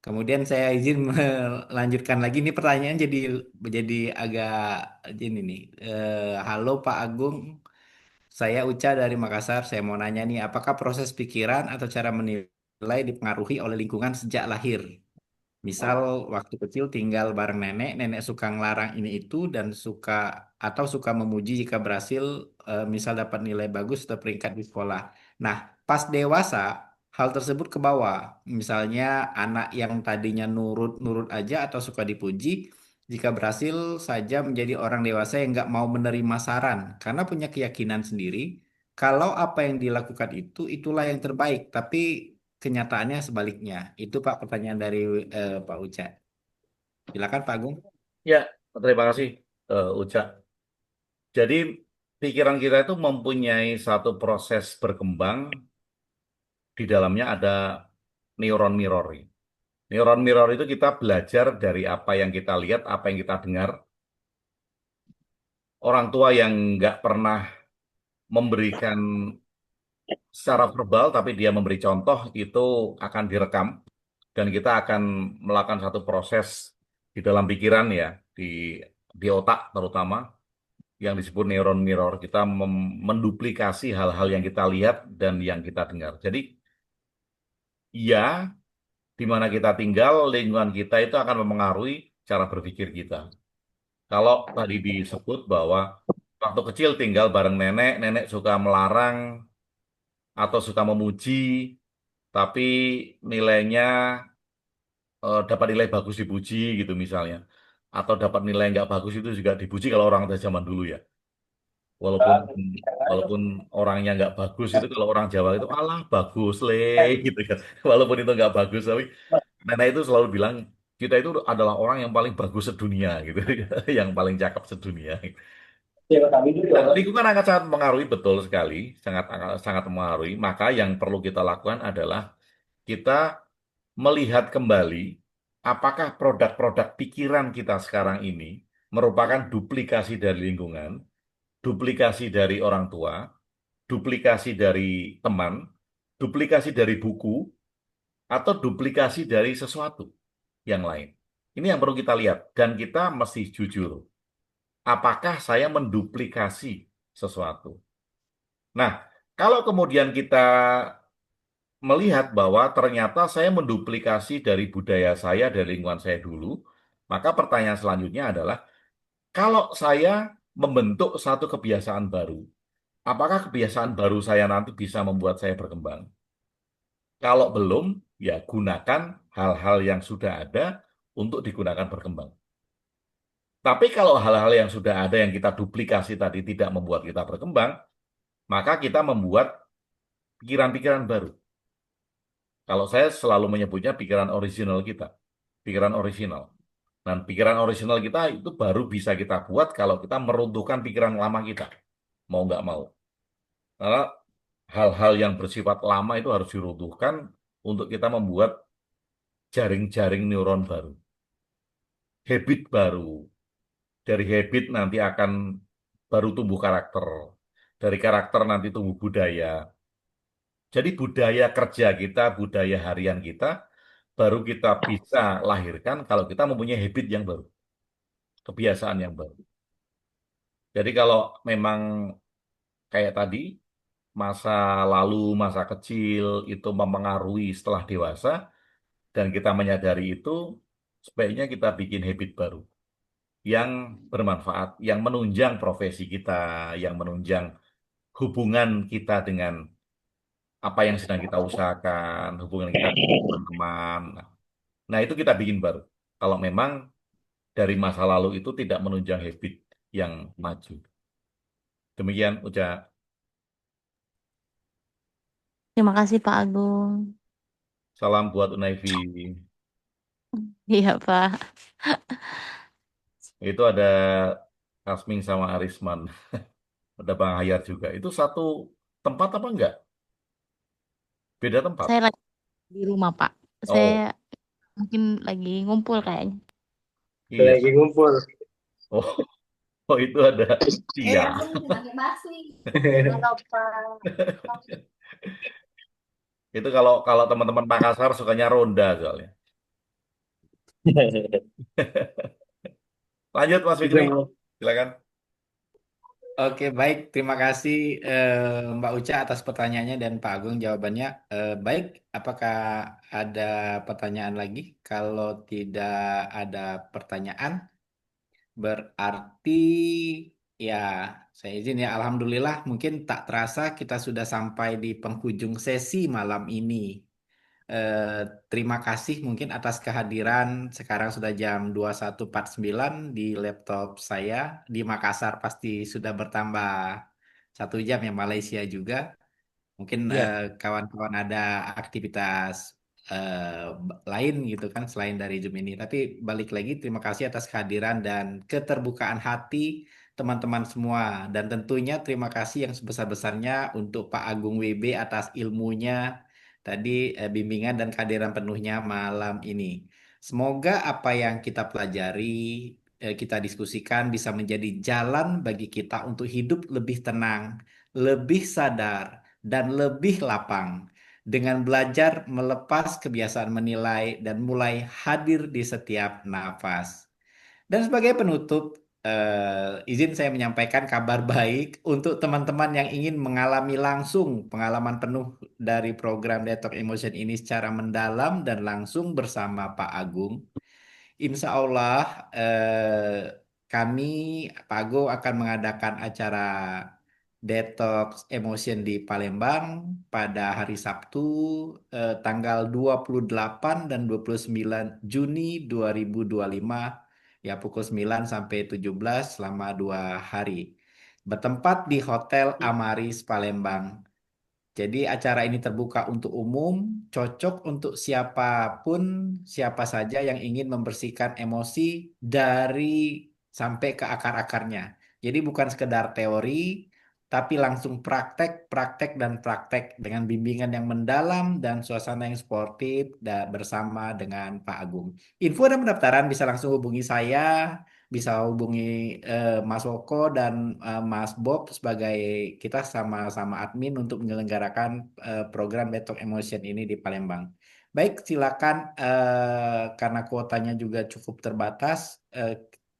Kemudian saya izin melanjutkan lagi nih pertanyaan jadi agak ini nih. Halo Pak Agung, saya Uca dari Makassar. Saya mau nanya nih, apakah proses pikiran atau cara menilai dipengaruhi oleh lingkungan sejak lahir? Misal waktu kecil tinggal bareng nenek, nenek suka ngelarang ini itu dan suka memuji jika berhasil, misal dapat nilai bagus atau peringkat di sekolah. Nah, pas dewasa, hal tersebut ke bawah. Misalnya anak yang tadinya nurut-nurut aja atau suka dipuji, jika berhasil saja menjadi orang dewasa yang nggak mau menerima saran karena punya keyakinan sendiri. Kalau apa yang dilakukan itulah yang terbaik. Tapi kenyataannya sebaliknya. Itu Pak pertanyaan dari Pak Uca. Silakan Pak Agung. ya, terima kasih Uca. Jadi pikiran kita itu mempunyai satu proses berkembang, di dalamnya ada neuron mirror. Neuron mirror itu kita belajar dari apa yang kita lihat, apa yang kita dengar, orang tua yang nggak pernah memberikan secara verbal, tapi dia memberi contoh itu akan direkam dan kita akan melakukan satu proses di dalam pikiran ya, di otak terutama yang disebut neuron mirror. Kita menduplikasi hal-hal yang kita lihat dan yang kita dengar. Jadi ya, di mana kita tinggal, lingkungan kita itu akan memengaruhi cara berpikir kita. Kalau tadi disebut bahwa waktu kecil tinggal bareng nenek, nenek suka melarang atau suka memuji, tapi nilainya dapat nilai bagus dipuji gitu misalnya. Atau dapat nilai nggak bagus itu juga dipuji kalau orang pada zaman dulu ya. Walaupun walaupun orangnya nggak bagus itu kalau orang Jawa itu alah bagus le gitu kan. Walaupun itu nggak bagus tapi nenek itu selalu bilang kita itu adalah orang yang paling bagus sedunia gitu, yang paling cakep sedunia. Dan lingkungan akan sangat mengaruhi betul sekali, sangat sangat mengaruhi. Maka yang perlu kita lakukan adalah kita melihat kembali apakah produk-produk pikiran kita sekarang ini merupakan duplikasi dari lingkungan, duplikasi dari orang tua, duplikasi dari teman, duplikasi dari buku, atau duplikasi dari sesuatu yang lain. Ini yang perlu kita lihat dan kita mesti jujur. Apakah saya menduplikasi sesuatu? Nah, kalau kemudian kita melihat bahwa ternyata saya menduplikasi dari budaya saya, dari lingkungan saya dulu, maka pertanyaan selanjutnya adalah, kalau saya membentuk satu kebiasaan baru, apakah kebiasaan baru saya nanti bisa membuat saya berkembang? Kalau belum, ya gunakan hal-hal yang sudah ada untuk digunakan berkembang. Tapi kalau hal-hal yang sudah ada yang kita duplikasi tadi tidak membuat kita berkembang, maka kita membuat pikiran-pikiran baru. Kalau saya selalu menyebutnya pikiran original kita, pikiran original. Dan pikiran original kita itu baru bisa kita buat kalau kita meruntuhkan pikiran lama kita, mau nggak mau. Karena hal-hal yang bersifat lama itu harus diruntuhkan untuk kita membuat jaring-jaring neuron baru, habit baru. Dari habit nanti akan baru tumbuh karakter. Dari karakter nanti tumbuh budaya. Jadi budaya kerja kita, budaya harian kita, baru kita bisa lahirkan kalau kita mempunyai habit yang baru, kebiasaan yang baru. Jadi kalau memang kayak tadi, masa lalu, masa kecil itu mempengaruhi setelah dewasa, dan kita menyadari itu, sebaiknya kita bikin habit baru yang bermanfaat, yang menunjang profesi kita, yang menunjang hubungan kita dengan apa yang sedang kita usahakan, hubungan kita dengan teman-teman. Nah, itu kita bikin baru. Kalau memang dari masa lalu itu tidak menunjang habit yang maju. Demikian, Uca. Terima kasih Pak Agung. Salam buat Unaifi. Iya Pak. Itu ada Kasming sama Arisman. Ada Bang Hayat juga. Itu satu tempat apa enggak? Beda tempat. Saya lagi di rumah Pak. Oh, Saya mungkin lagi ngumpul kayaknya. iya. Lagi ngumpul. Oh, oh itu ada. Iya. Halo Pak. Itu kalau kalau teman-teman Makassar sukanya ronda soalnya. Lanjut Mas Fikri, silakan. Oke, baik. Terima kasih Mbak Uca atas pertanyaannya dan Pak Agung jawabannya. Baik, apakah ada pertanyaan lagi? Kalau tidak ada pertanyaan, berarti ya saya izin ya. Alhamdulillah, mungkin tak terasa kita sudah sampai di penghujung sesi malam ini. Eh, Terima kasih mungkin atas kehadiran. Sekarang sudah jam 21.49 di laptop saya. Di Makassar pasti sudah bertambah 1 jam ya, Malaysia juga. Mungkin Ya, kawan-kawan ada aktivitas lain gitu kan selain dari Zoom ini. Tapi balik lagi, terima kasih atas kehadiran dan keterbukaan hati teman-teman semua. Dan tentunya terima kasih yang sebesar-besarnya untuk Pak Agung WB atas ilmunya tadi, bimbingan dan kehadiran penuhnya malam ini. Semoga apa yang kita pelajari kita diskusikan bisa menjadi jalan bagi kita untuk hidup lebih tenang, lebih sadar, dan lebih lapang dengan belajar melepas kebiasaan menilai dan mulai hadir di setiap nafas. Dan sebagai penutup, izin saya menyampaikan kabar baik untuk teman-teman yang ingin mengalami langsung pengalaman penuh dari program Detox Emotion ini secara mendalam dan langsung bersama Pak Agung. Insya Allah kami, Pak Agung akan mengadakan acara Detox Emotion di Palembang pada hari Sabtu tanggal 28 dan 29 Juni 2025 ya pukul 9 sampai 17 selama 2 hari. Bertempat di Hotel Amaris Palembang. Jadi acara ini terbuka untuk umum, cocok untuk siapapun, siapa saja yang ingin membersihkan emosi dari sampai ke akar-akarnya. Jadi bukan sekedar teori, tapi langsung praktek, praktek, dan praktek dengan bimbingan yang mendalam dan suasana yang sportif dan bersama dengan Pak Agung. Info dan pendaftaran bisa langsung hubungi saya, bisa hubungi Mas Woko dan Mas Bob sebagai kita sama-sama admin untuk menyelenggarakan program Detox Emotion ini di Palembang. Baik, silakan karena kuotanya juga cukup terbatas.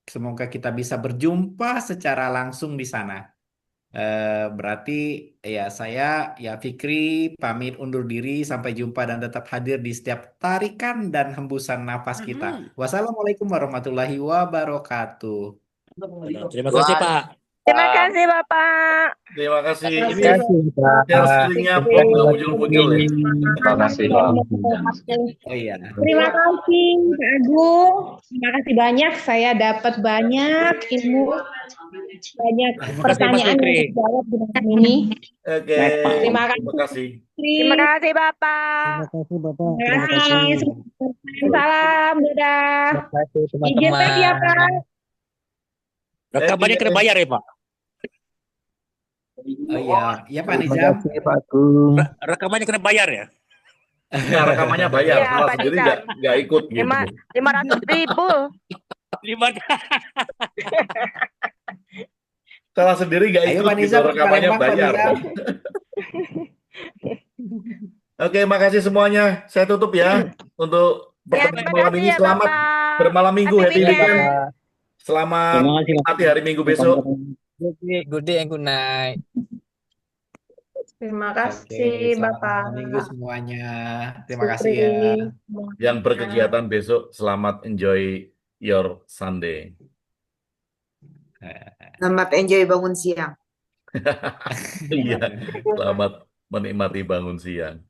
Semoga kita bisa berjumpa secara langsung di sana. Berarti ya saya ya Fikri pamit undur diri sampai jumpa dan tetap hadir di setiap tarikan dan hembusan nafas kita. Wassalamualaikum warahmatullahi wabarakatuh. Terima kasih Pak. Terima kasih Bapak. Terima kasih. Terima Ini kasih. share screen-nya Bob nggak muncul-muncul ya. Terima kasih. Oh iya. Terima kasih Pak Agung. Terima kasih banyak. Saya dapat banyak ilmu, banyak Terima kasih Mas pertanyaan yang Fikri. dijawab di malam ini. Oke, Terima terima kasih. Terima kasih Bapak. Terima kasih. Salam, dadah. Izin tes ya Pak. Rekamannya kena bayar ya Pak. Oh iya, ya Pak Nizam. Rekamannya kena bayar ya. Nah, rekamannya bayar, Iya, salah Pak sendiri Nizam. nggak ikut gitu. 500.000. Lima. Salah sendiri nggak Ayo ikut Pak gitu, Nizam ke rekamannya Palembang Pak bayar. Nizam. Oke, makasih semuanya. Saya tutup ya untuk Ya, pertemuan terima malam kasih ini. ya Selamat Bapak. bermalam minggu, Happy happy weekend. weekend. Selamat menikmati hari Minggu besok. Good day and good night. Terima Oke, kasih selamat Bapak. malam minggu semuanya. Terima kasih Supri. ya. Yang berkegiatan besok, selamat enjoy your Sunday. Selamat enjoy bangun siang. Iya, selamat menikmati bangun siang.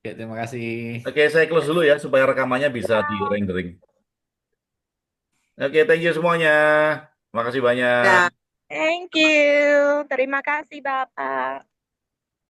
Ya, terima kasih. Oke, saya close dulu ya supaya rekamannya bisa di-rendering. Oke, thank you semuanya. Terima kasih banyak. Dah. Thank you. Terima kasih Bapak.